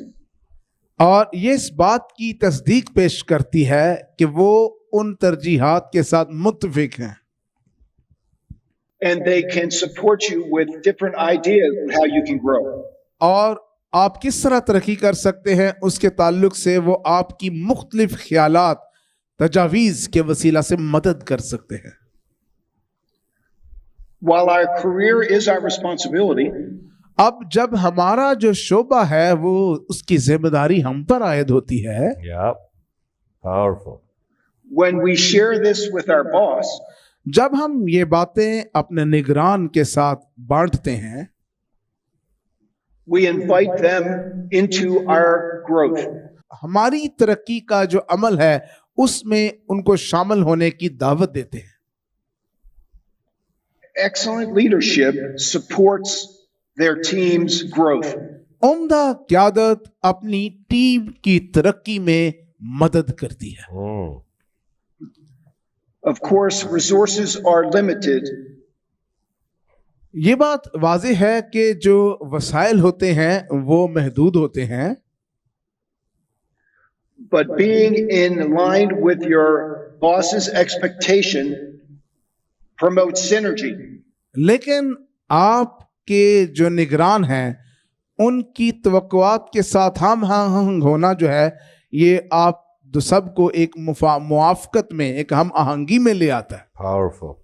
Speaker 5: और ये इस बात की तस्दीक पेश करती है कि वो उन तरजीहात के साथ मुत्तफिक हैं
Speaker 7: and they can support you with different ideas of how you can grow.
Speaker 5: और आप किस तरह तरक्की कर सकते हैं उसके ताल्लुक से वो आपकी मुख्तलिफ ख्यालात, तजावीज़ के वसीला से मदद कर सकते हैं।
Speaker 7: While our career is our responsibility,
Speaker 5: अब जब हमारा जो शोबा है वो उसकी जिम्मेदारी हम पर आयद होती है,
Speaker 2: Yeah. Powerful.
Speaker 7: when we share this with our boss,
Speaker 5: जब हम ये बातें अपने निगरान के साथ बांटते हैं,
Speaker 7: we invite them into our growth.
Speaker 5: हमारी तरक्की का जो अमल है उसमें उनको शामिल होने की दावत देते हैं।
Speaker 7: Excellent leadership supports their team's growth.
Speaker 5: उम्दा क़यादत अपनी टीम की तरक्की में मदद करती है।
Speaker 2: Mm.
Speaker 7: Of course, resources are limited,
Speaker 5: ये बात वाज़ेह है कि जो वसाइल होते हैं वो महदूद होते हैं,
Speaker 7: but being in line with your boss's expectation promotes synergy.
Speaker 5: लेकिन आपके जो निगरान हैं उनकी तवक्कुआत के साथ हम होना जो है ये आप दो सबको एक मुआफ़कत में, एक हम आहंगी में ले आता है
Speaker 2: Powerful.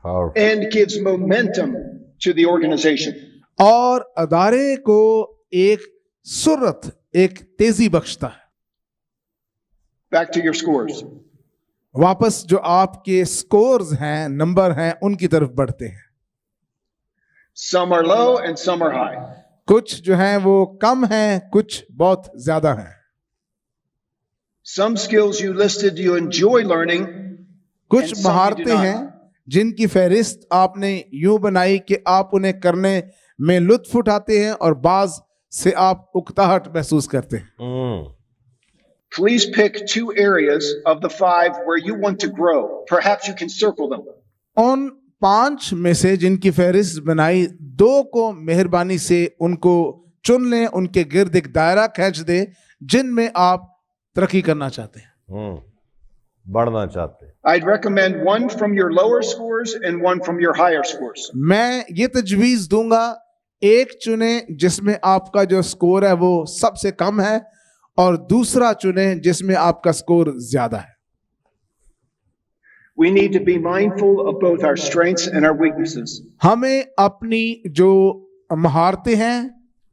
Speaker 2: Powerful.
Speaker 7: And gives momentum to the organization.
Speaker 5: और अदारे को एक सुरत, एक तेजी बख्शता है।
Speaker 7: Back to your scores.
Speaker 5: वापस जो आपके स्कोर्स हैं, नंबर हैं, उनकी तरफ बढ़ते हैं।
Speaker 7: Some are low and some are high.
Speaker 5: कुछ जो हैं वो कम हैं, कुछ बहुत ज्यादा हैं।
Speaker 7: Some skills you listed you enjoy learning,
Speaker 5: कुछ
Speaker 7: And some you do
Speaker 5: महारतें
Speaker 7: not.
Speaker 5: हैं जिनकी फहरिस्त आपने यूं बनाई कि आप उन्हें करने में लुत्फ उठाते हैं और बाज से आप उकताहट महसूस करते हैं।
Speaker 2: Mm.
Speaker 7: please pick 2 areas of the 5 where you want to grow. Perhaps you can circle them.
Speaker 5: उन 5 में से जिनकी फहरिस्त बनाई, 2 को मेहरबानी से उनको चुन लें, उनके गिर्द एक दायरा खींच दे जिनमें आप तरक्की करना चाहते हैं।
Speaker 2: Mm. बढ़ना चाहते हैं।
Speaker 7: I'd recommend one from your lower scores and one from your higher scores.
Speaker 5: मैं ये तजवीज़ दूंगा, एक चुने जिसमें आपका जो स्कोर है वो सबसे कम है और दूसरा चुने जिसमें आपका स्कोर ज्यादा है।
Speaker 7: We need to be mindful of both our strengths and our weaknesses.
Speaker 5: हमें अपनी जो महारतें हैं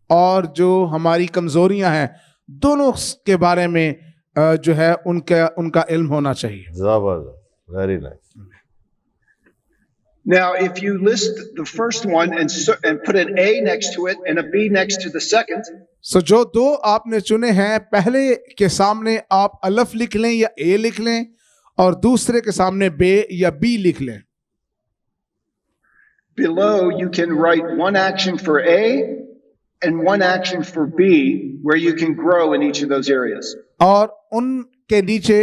Speaker 5: और जो हमारी कमजोरियां हैं दोनों के बारे में जो है उनका इल्म होना चाहिए।
Speaker 2: जबरदस्त, very nice.
Speaker 7: Now, if you list the first one and put an A next to it and a B next to the second,
Speaker 5: सो जो 2 आपने चुने हैं, पहले के सामने आप अलफ लिख लें या ए लिख लें और दूसरे के सामने बे या बी लिख लें।
Speaker 7: below you can write one action for A and one action for B where you can grow in each of those areas.
Speaker 5: और उनके नीचे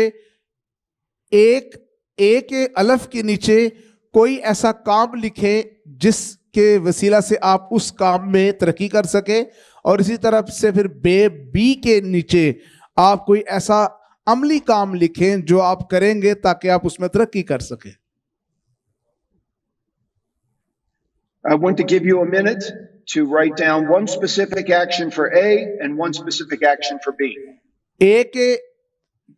Speaker 5: एक ए के अलफ के नीचे कोई ऐसा काम लिखें जिसके वसीला से आप उस काम में तरक्की कर सके, और इसी तरफ से फिर बी के नीचे आप कोई ऐसा अमली काम लिखें जो आप करेंगे ताकि आप उसमें तरक्की कर सके।
Speaker 7: I want to give you a minute to write down one specific action for A and one specific action for B.
Speaker 5: ए के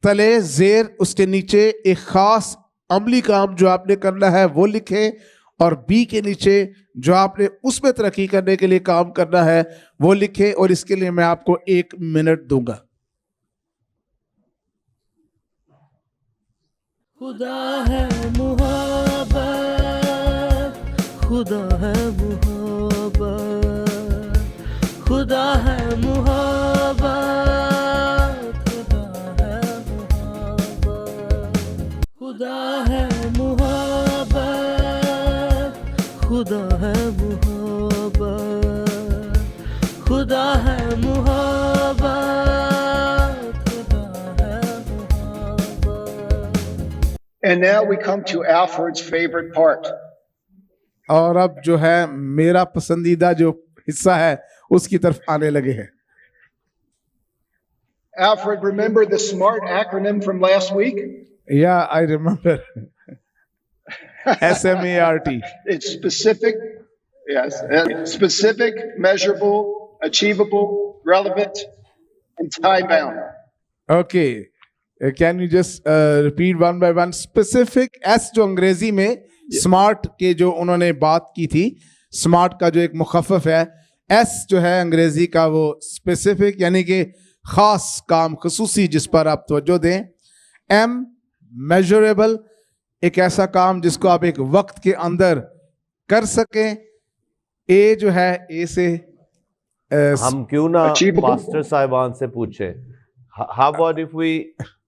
Speaker 5: तले जेर उसके नीचे एक खास अमली काम जो आपने करना है वो लिखें, और बी के नीचे जो आपने उसमें तरक्की करने के लिए काम करना है वो लिखें, और इसके लिए मैं आपको 1 मिनट दूंगा।
Speaker 1: खुदा है मुहब्बत, खुदा है मुहब्बत, खुदा है मुहब्बत, खुदा है मुहब्बत, खुदा है मुहब्बत, खुदा है मुहब्बत, खुदा है मुहब्बत।
Speaker 7: And now we come to Alfred's favorite part.
Speaker 5: और अब जो है मेरा पसंदीदा जो हिस्सा है उसकी तरफ आने लगे हैं।
Speaker 7: Alfred, remember the SMART acronym from last week?
Speaker 5: या I remember SMART।
Speaker 7: It's specific, yes, specific, measurable, achievable, relevant, and time bound.
Speaker 5: Okay, can you just repeat one by one? Specific, S जो अंग्रेजी में smart के जो उन्होंने बात की थी, स्मार्ट का जो एक मुखफ़फ़ है, एस जो है अंग्रेजी का वो स्पेसिफिक यानी कि खास काम, खसूसी जिस पर आप तवज्जो दें। एम मेजरेबल, एक ऐसा काम जिसको आप एक वक्त के अंदर कर सकें। ए जो है, ए से
Speaker 2: हम क्यों ना
Speaker 7: Achievable.
Speaker 2: मास्टर साहिबान से पूछे, how about if we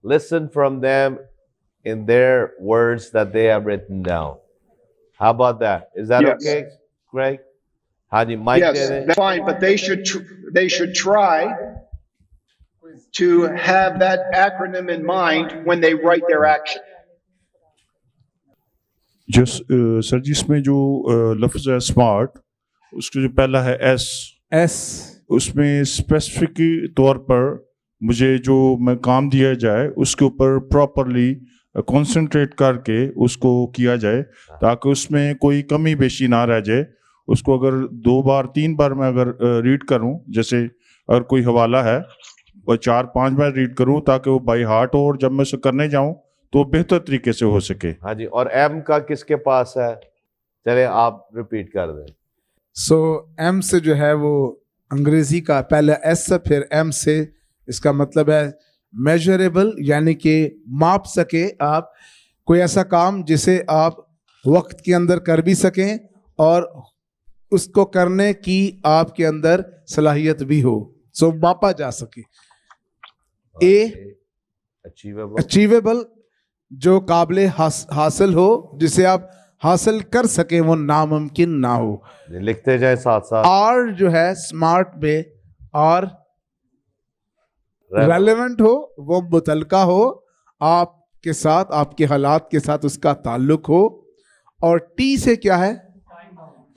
Speaker 2: listen from them in their words that they have written down? How about that? Is that
Speaker 7: Yes.
Speaker 2: okay, Greg? हाँ जी, माइक
Speaker 7: Yes,
Speaker 2: दे दें।
Speaker 7: that's fine, but they should try to have that acronym in mind when they write their action.
Speaker 4: Sir ji, इसमें जो लफ्ज़ है smart, उसका जो पहला है एस, उसमें स्पेसिफिक तौर पर मुझे जो मैं काम दिया जाए उसके ऊपर प्रॉपरली कंसंट्रेट करके उसको किया जाए, ताकि उसमें कोई कमी बेशी ना रह जाए। उसको अगर 2 बार 3 बार मैं अगर रीड करूं, जैसे अगर कोई हवाला है और 4-5 बार रीड करूं, ताकि वो बाई हार्ट हो और जब मैं उसे करने जाऊं तो बेहतर तरीके से हो सके।
Speaker 2: हाँ जी, और एम का किसके पास है? चले आप रिपीट कर दें।
Speaker 5: सो एम से जो है वो अंग्रेजी का पहले एस से फिर एम से, इसका मतलब है मेजरेबल यानी कि माप सके आप कोई ऐसा काम जिसे आप वक्त के अंदर कर भी सकें और उसको करने की आपके अंदर सलाहियत भी हो, सो मापा जा सके। ए अचीवेबल, जो काबिल हासिल हो, जिसे आप हासिल कर सके, वो नामुमकिन ना हो।
Speaker 2: लिखते जाए साथ साथ।
Speaker 5: आर जो है स्मार्ट में, आर रेलेवेंट हो, वो मुतलका हो, आपके साथ, आपके हालात के साथ उसका ताल्लुक हो। और टी से क्या है?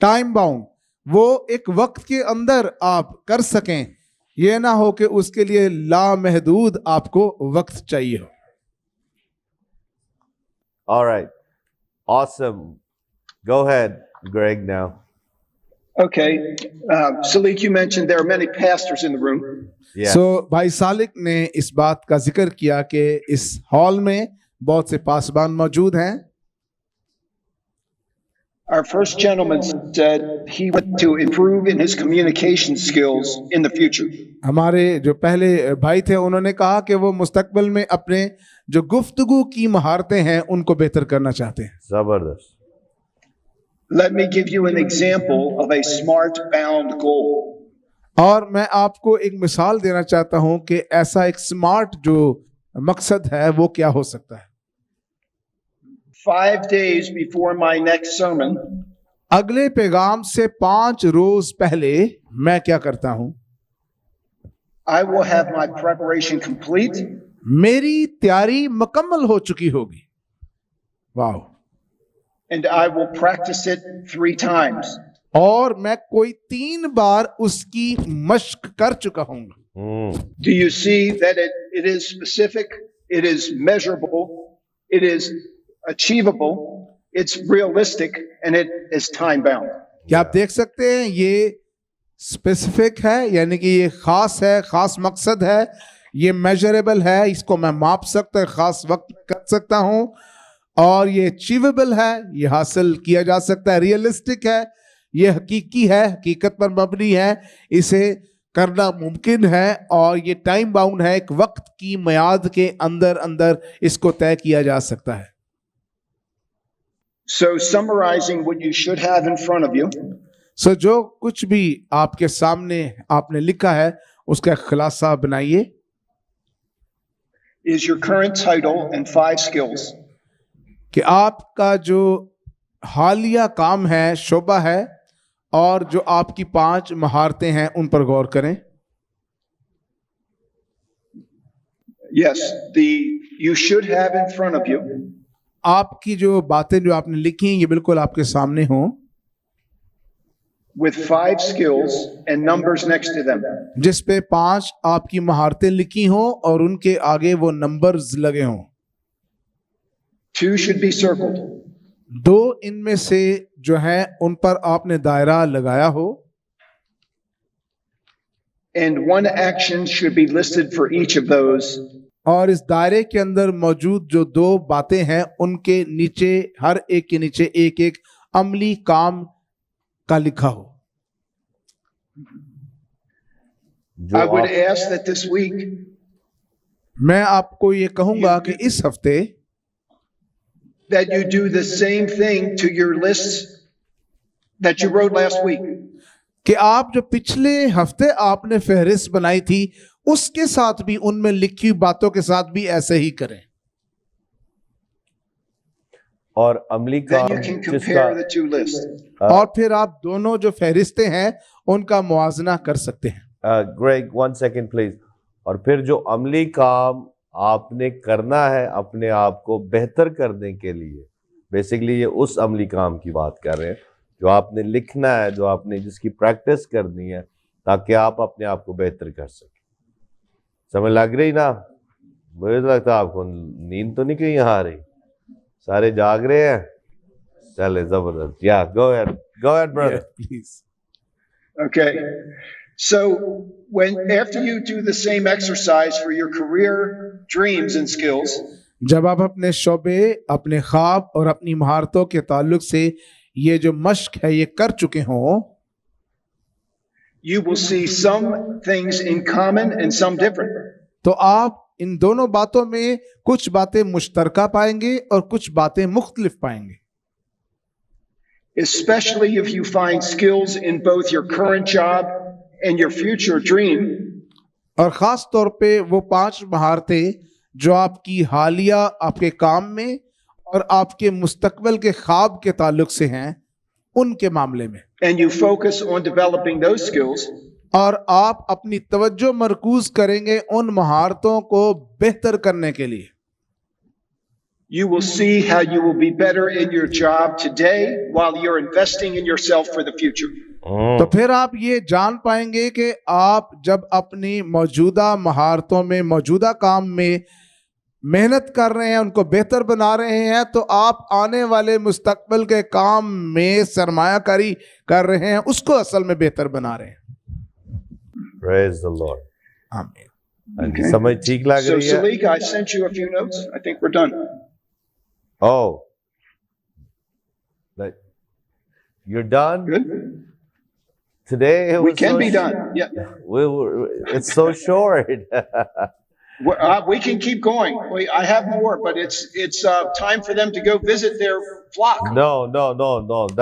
Speaker 5: टाइम बाउंड, वो एक वक्त के अंदर आप कर सकें, ये ना हो कि उसके लिए लामहदूद आपको वक्त चाहिए हो।
Speaker 2: All right, awesome. Go ahead, Greg. Now.
Speaker 7: Okay, Salik, you mentioned there are many pastors in the room.
Speaker 2: Yeah.
Speaker 5: सो भाई सालिक ने इस बात का जिक्र किया कि इस हॉल में बहुत से पासबान मौजूद हैं।
Speaker 7: Our first gentleman said he wants to improve in his communication skills in the future.
Speaker 5: हमारे जो पहले भाई थे उन्होंने कहा कि वो मुस्तकबिल में अपने जो गुफ्तगू की महारतें हैं उनको बेहतर करना चाहते हैं।
Speaker 2: जबरदस्त।
Speaker 7: Let me give you an example of a SMART bound goal.
Speaker 5: और मैं आपको एक मिसाल देना चाहता हूं कि ऐसा एक स्मार्ट जो मकसद है वो क्या हो सकता है।
Speaker 7: 5 days before my next sermon,
Speaker 5: अगले पैगाम से 5 रोज पहले मैं क्या करता हूं?
Speaker 7: I will have my preparation complete.
Speaker 5: मेरी तैयारी मुकम्मल हो चुकी होगी। वाह।
Speaker 7: and I will practice it 3 times.
Speaker 5: और मैं कोई 3 बार उसकी मश्क कर चुका हूं।
Speaker 7: Do you see that it is specific, it is measurable, it is achievable, it's realistic, and it is time bound?
Speaker 5: क्या आप देख सकते हैं ये स्पेसिफिक है, यानी कि ये खास है, खास मकसद है, ये मेजरेबल है, इसको मैं माप सकता, खास वक्त कर सकता हूं, और ये अचीवेबल है, ये हासिल किया जा सकता है, रियलिस्टिक है, ये हकीकी है, हकीकत पर मबनी है, इसे करना मुमकिन है, और ये टाइम बाउंड है, एक वक्त की मियाद के अंदर अंदर इसको तय किया जा सकता है।
Speaker 7: So, summarizing what you should have in front of you,
Speaker 5: सो जो कुछ भी आपके सामने आपने लिखा है उसका खुलासा बनाइए।
Speaker 7: is your current title and 5 skills.
Speaker 5: कि आपका जो हालिया काम है, शोबा है, और जो आपकी 5 महारतें हैं उन पर गौर करें।
Speaker 7: Yes, you should have in front of you
Speaker 5: आपकी जो बातें जो आपने लिखी हैं ये बिल्कुल आपके सामने हों,
Speaker 7: with 5 skills and numbers next to them.
Speaker 5: जिस पे 5 आपकी महारतें लिखी हों और उनके आगे वो नंबर्स लगे हों।
Speaker 7: 2 should be circled.
Speaker 5: 2 इनमें से जो है उन पर आपने दायरा लगाया हो,
Speaker 7: And 1 action should be listed for each of those.
Speaker 5: और इस दायरे के अंदर मौजूद जो 2 बातें हैं उनके नीचे, हर एक के नीचे एक एक अमली काम का लिखा हो।
Speaker 7: I would ask that this week
Speaker 5: मैं आपको ये कहूंगा कि इस हफ्ते
Speaker 7: that you do the same thing to your lists that you wrote last week.
Speaker 5: कि आप जो पिछले हफ्ते आपने फहरिस्त बनाई थी उसके साथ भी, उनमें लिखी हुई बातों के साथ भी ऐसे ही करें।
Speaker 2: और अमली
Speaker 7: Then
Speaker 2: काम
Speaker 7: you can
Speaker 2: जिसका
Speaker 7: compare the 2 lists.
Speaker 5: और फिर आप दोनों जो फहरिस्तें हैं उनका मुआजना कर सकते हैं।
Speaker 2: Greg 1 second please. और फिर जो अमली काम आपने करना है अपने आप को बेहतर करने के लिए, बेसिकली ये उस अमली काम की बात कर रहे हैं जो आपने लिखना है, जो आपने जिसकी प्रैक्टिस करनी है ताकि आप अपने आप को बेहतर कर सकें। समझ लग रही ना? मुझे तो लगता है आपको नींद तो नहीं कहीं आ रही, सारे जाग रहे हैं। चले जबरदस्त। या go ahead brother.
Speaker 5: Please.
Speaker 7: Okay. So after you do the same exercise for your career, dreams, and skills,
Speaker 5: जब आप अपने शोबे, अपने ख्वाब और अपनी महारतों के ताल्लुक से ये जो मश्क है ये कर चुके हों,
Speaker 7: you will see some things in common and some different.
Speaker 5: तो आप इन दोनों बातों में कुछ बातें मुश्तरका पाएंगे और कुछ बातें मुख्तलिफ पाएंगे।
Speaker 7: Especially if you find skills in both your current job and your future dream.
Speaker 5: और खास तौर पे वो 5 महारतें जो आपकी हालिया आपके काम में और आपके मुस्तकबिल के ख्वाब के ताल्लुक से हैं उनके मामले में,
Speaker 7: And you focus on developing those skills.
Speaker 5: और आप अपनी तवज्जो मरकूज करेंगे उन महारतों को बेहतर करने के लिए,
Speaker 7: You will see how you will be better in your job today while you're investing in yourself for the future.
Speaker 5: तो फिर आप ये जान पाएंगे कि आप जब अपनी मौजूदा महारतों में, मौजूदा काम में मेहनत कर रहे हैं, उनको बेहतर बना रहे हैं, तो आप आने वाले मुस्तकबिल के काम में सरमायाकारी कर रहे हैं, उसको असल में बेहतर बना रहे हैं।
Speaker 2: Praise the Lord.
Speaker 5: आमीन।
Speaker 7: Okay.
Speaker 2: समझ ठीक लग
Speaker 7: So,
Speaker 2: रही है?
Speaker 7: Salik, I sent you a few notes. I think we're done.
Speaker 2: Oh, like you're done
Speaker 7: Good.
Speaker 2: today. It
Speaker 7: We
Speaker 2: was
Speaker 7: can
Speaker 2: so
Speaker 7: be
Speaker 2: sh-
Speaker 7: done. Yeah.
Speaker 2: It's so short.
Speaker 7: We can keep going. I have more, but it's time for them to go visit their flock.
Speaker 2: No.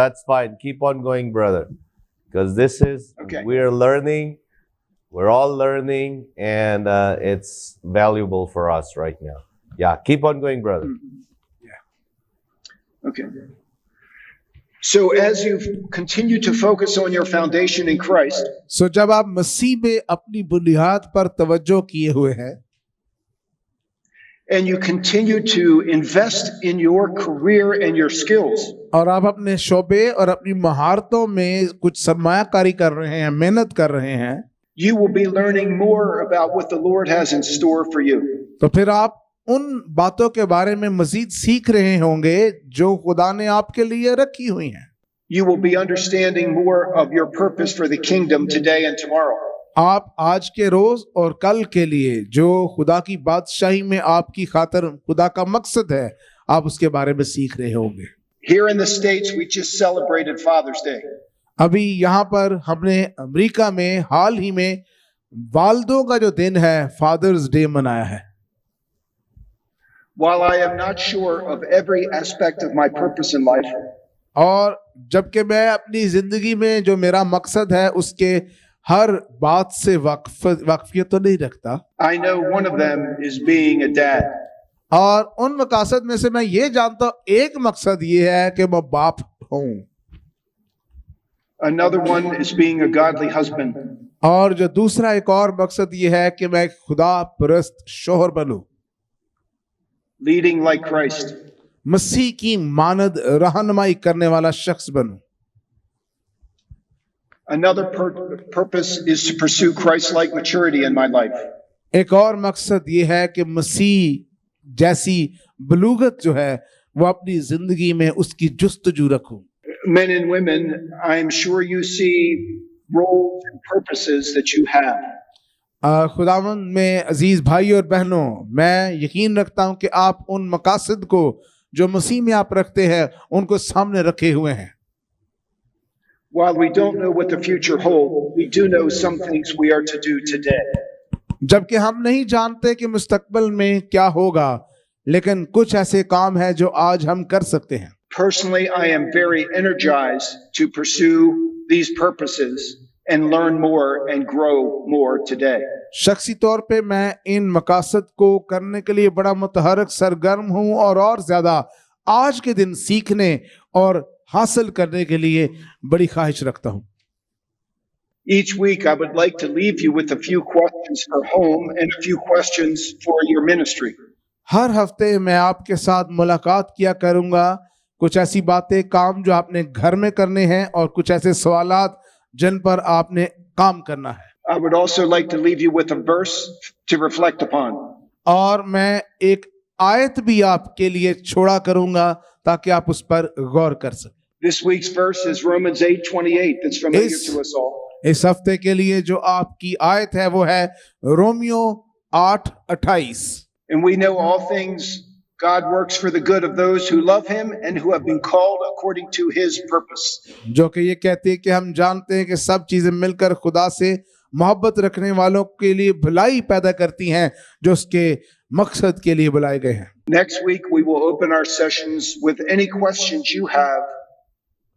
Speaker 2: That's fine. Keep on going, brother. Because this is
Speaker 7: Okay.
Speaker 2: we're learning. We're all learning, and it's valuable for us right now. Yeah, keep on going, brother.
Speaker 7: Okay. So as you continue to focus on your foundation in Christ,
Speaker 5: सो जब आप मसीह में अपनी बुनियाद पर तवज्जो किए हुए हैं,
Speaker 7: and you continue to invest in your career and your skills,
Speaker 5: और आप अपने शोबे और अपनी महारतों में कुछ सरमायाकारी कर रहे हैं, मेहनत कर रहे हैं,
Speaker 7: you will be learning more about what the Lord has in store for you.
Speaker 5: तो फिर आप उन बातों के बारे में मजीद सीख रहे होंगे जो खुदा ने आपके लिए रखी हुई हैं।
Speaker 7: You will be understanding more of your purpose for the kingdom today and tomorrow.
Speaker 5: आप आज के रोज और कल के लिए जो खुदा की बादशाही में आपकी खातिर खुदा का मकसद है, आप उसके बारे में सीख रहे होंगे।
Speaker 7: Here in the States, we just celebrated Father's Day.
Speaker 5: अभी यहाँ पर हमने अमेरिका में हाल ही में वालिदों का जो दिन है, फादर्स डे मनाया है।
Speaker 7: While I am not sure of every aspect of my purpose in life,
Speaker 5: और जबकि मैं अपनी जिंदगी में जो मेरा मकसद है उसके हर बात से वाकफियत तो नहीं रखता,
Speaker 7: I know one of them is being a dad.
Speaker 5: और उन मकासद में से मैं ये जानता हूँ, एक मकसद ये है कि मैं बाप हूँ,
Speaker 7: Another one is being a godly husband.
Speaker 5: और जो दूसरा एक और मकसद ये है कि मैं खुदा परस्त शोहर बनूं,
Speaker 7: Leading like Christ.
Speaker 5: मसीह की मानद रहनुमाई करने वाला शख्स बनूं।
Speaker 7: Another purpose is to pursue Christ-like maturity in my life.
Speaker 5: एक और मकसद ये है कि मसीह जैसी बलूगत जो है वो अपनी जिंदगी में उसकी जुस्तजू रखूं।
Speaker 7: Men and women, I am sure you see roles and purposes that you have.
Speaker 5: खुदावंद में अजीज भाई और बहनों, मैं यकीन रखता हूं कि आप उन मकासद को जो मसीह में आप रखते हैं उनको सामने रखे हुए हैं।
Speaker 7: While we don't know what the future holds, we do know some things we are to do today.
Speaker 5: जबकि हम नहीं जानते कि मुस्तकबिल में क्या होगा, लेकिन कुछ ऐसे काम हैं जो आज हम कर सकते हैं।
Speaker 7: Personally, I am very energized to pursue these purposes and learn more and grow more today.
Speaker 5: शख्सी तौर पे मैं इन मकासद को करने के लिए बड़ा मुतहरक सरगर्म हूँ और ज्यादा आज के दिन सीखने और हासिल करने के लिए बड़ी ख्वाहिश रखता हूँ।
Speaker 7: Each week, I would like to leave you with a few questions for home and a few questions for your ministry.
Speaker 5: हर हफ्ते मैं आपके साथ मुलाकात किया करूंगा, कुछ ऐसी बातें काम जो आपने घर में करने हैं और कुछ ऐसे सवालात जिन पर आपने काम करना है।
Speaker 7: I would also like to leave you with a verse to reflect upon.
Speaker 5: और मैं एक आयत भी आपके लिए छोड़ा करूंगा ताकि आप उस पर गौर कर सकें।
Speaker 7: This week's verse is Romans 8:28. That's familiar to us all.
Speaker 5: इस हफ्ते के लिए जो आपकी आयत है वो है Romeo 8:28।
Speaker 7: And we know all things God works for the good of those who love him and who have been called according to his purpose.
Speaker 5: जो कि ये कहती है कि हम जानते हैं कि सब चीजें मिलकर खुदा से मोहब्बत रखने वालों के लिए भलाई पैदा करती हैं जो उसके मकसद के लिए बुलाए गए हैं।
Speaker 7: Next week we will open our sessions with any questions you have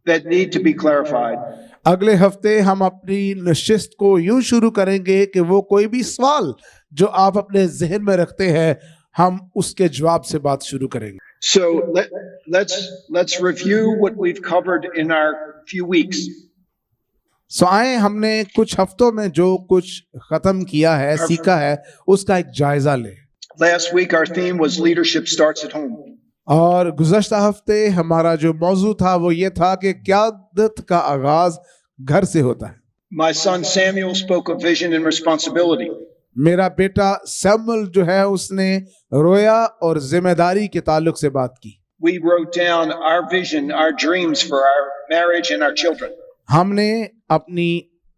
Speaker 7: that need to be clarified.
Speaker 5: अगले हफ्ते हम अपनी नशिस्त को यूं शुरू करेंगे कि वो कोई भी सवाल जो आप अपने जहन में रखते हैं हम उसके जवाब से बात शुरू करेंगे।
Speaker 7: So let's review what we've covered in our few weeks.
Speaker 5: सो आए हमने कुछ हफ्तों में जो कुछ खत्म किया है, सीखा है, उसका एक जायजा ले।
Speaker 7: Last week our theme was leadership starts at home.
Speaker 5: और गुज़श्ता हफ्ते हमारा जो मौजू था वो ये था कि क़यादत का आगाज घर से होता है।
Speaker 7: My son Samuel spoke of vision and responsibility.
Speaker 5: मेरा बेटा सैमुअल जो है उसने रोया और जिम्मेदारी के ताल्लुक से बात की।
Speaker 7: We wrote down our vision, our dreams for our marriage and our children.
Speaker 5: हमने अपनी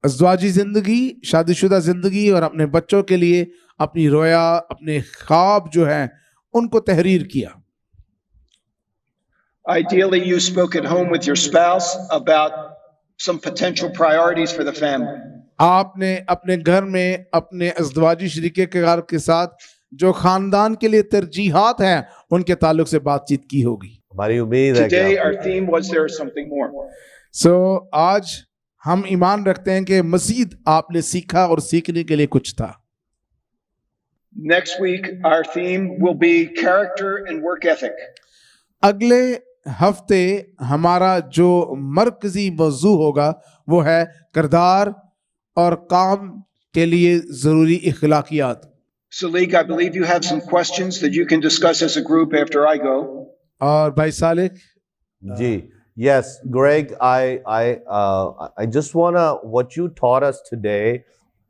Speaker 5: अज़वाजी जिंदगी, शादीशुदा जिंदगी और अपने बच्चों के लिए अपनी रोया, अपने ख्वाब जो हैं उनको तहरीर किया।
Speaker 7: Ideally, you spoke at home with your spouse about some potential priorities for the family.
Speaker 5: आपने अपने घर में अपने अज़वाजी शरीके के साथ जो खानदान के लिए तरजीहात हैं उनके ताल्लुक से बातचीत की होगी।
Speaker 2: हमारी उम्मीद है
Speaker 7: Today,
Speaker 2: कि
Speaker 7: our theme was there is something more.
Speaker 5: आज हम ईमान रखते हैं कि मज़ीद आपने सीखा और सीखने के लिए कुछ था।
Speaker 7: Next week, our theme will be character and work ethic.
Speaker 5: अगले हफ्ते हमारा जो मरकजी मौजू होगा वो है किरदार और काम के लिए जरूरी इखलाकियात।
Speaker 7: Salik, I believe you have some questions that you can discuss as a group after I go.
Speaker 5: और भाई Salik,
Speaker 2: Gee, yes, Greg, I just wanna what you taught us today.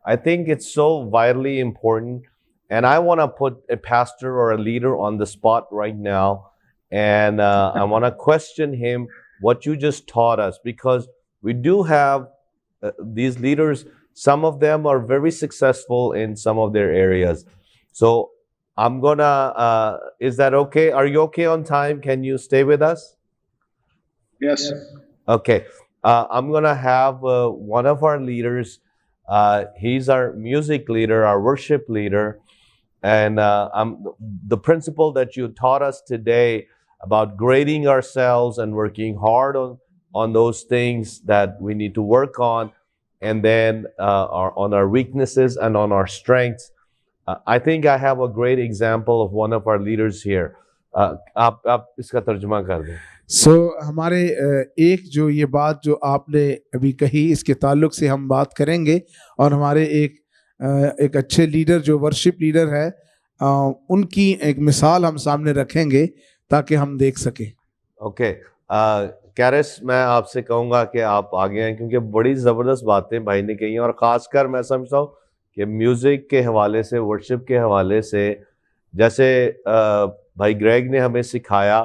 Speaker 2: I think it's so vitally important, and I wanna put a pastor or a leader on the spot right now, and I wanna question him what you just taught us, because we do have these leaders. Some of them are very successful in some of their areas. So I'm gonna. Is that okay? Are you okay on time? Can you stay with us?
Speaker 7: Yes.
Speaker 2: Okay. I'm going to have one of our leaders. He's our music leader, our worship leader. And the principle that you taught us today about grading ourselves and working hard on those things that we need to work on, and then on our weaknesses and on our strengths. I think I have a great example of one of our leaders here. आप इसका तर्जुमा कर दें.
Speaker 5: सो हमारे एक जो ये बात जो आपने अभी कही, इसके ताल्लुक से हम बात करेंगे, और हमारे एक अच्छे लीडर जो वर्शिप लीडर है, उनकी एक मिसाल हम सामने रखेंगे ताकि हम देख सकें.
Speaker 2: ओके, कैरिस, मैं आपसे कहूँगा कि आप आगे आएँ, क्योंकि बड़ी ज़बरदस्त बातें भाई ने कही हैं, और ख़ासकर मैं समझता हूँ कि म्यूज़िक के हवाले से, वर्शिप के हवाले से, जैसे भाई ग्रेग ने हमें सिखाया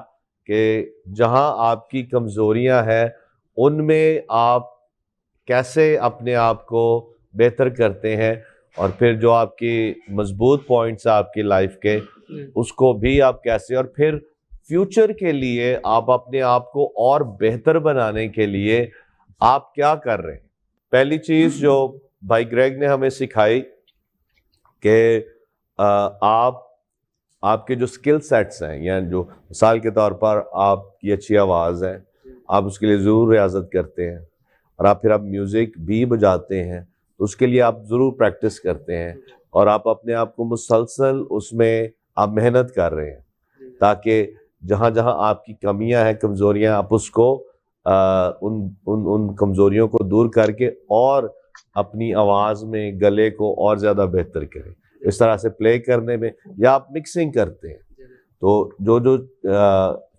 Speaker 2: कि जहाँ आपकी कमज़ोरियाँ हैं उनमें आप कैसे अपने आप को बेहतर करते हैं, और फिर जो आपकी मजबूत पॉइंट्स हैं आपकी लाइफ के, उसको भी आप कैसे, और फिर फ्यूचर के लिए आप अपने आप को और बेहतर बनाने के लिए आप क्या कर रहे हैं. पहली चीज़ जो भाई ग्रेग ने हमें सिखाई कि आपके जो स्किल सेट्स हैं, या जो मिसाल के तौर पर आपकी अच्छी आवाज़ है, आप उसके लिए ज़रूर रियाजत करते हैं, और आप फिर म्यूज़िक भी बजाते हैं, तो उसके लिए आप ज़रूर प्रैक्टिस करते हैं, और आप अपने आप को मुसलसल उसमें आप मेहनत कर रहे हैं, ताकि जहाँ जहाँ आपकी कमियां हैं, कमज़ोरियां, आप उसको उन कमज़ोरियों को दूर करके और अपनी आवाज़ में गले को और ज़्यादा बेहतर करें. इस तरह से प्ले करने में, या आप मिक्सिंग करते हैं, तो जो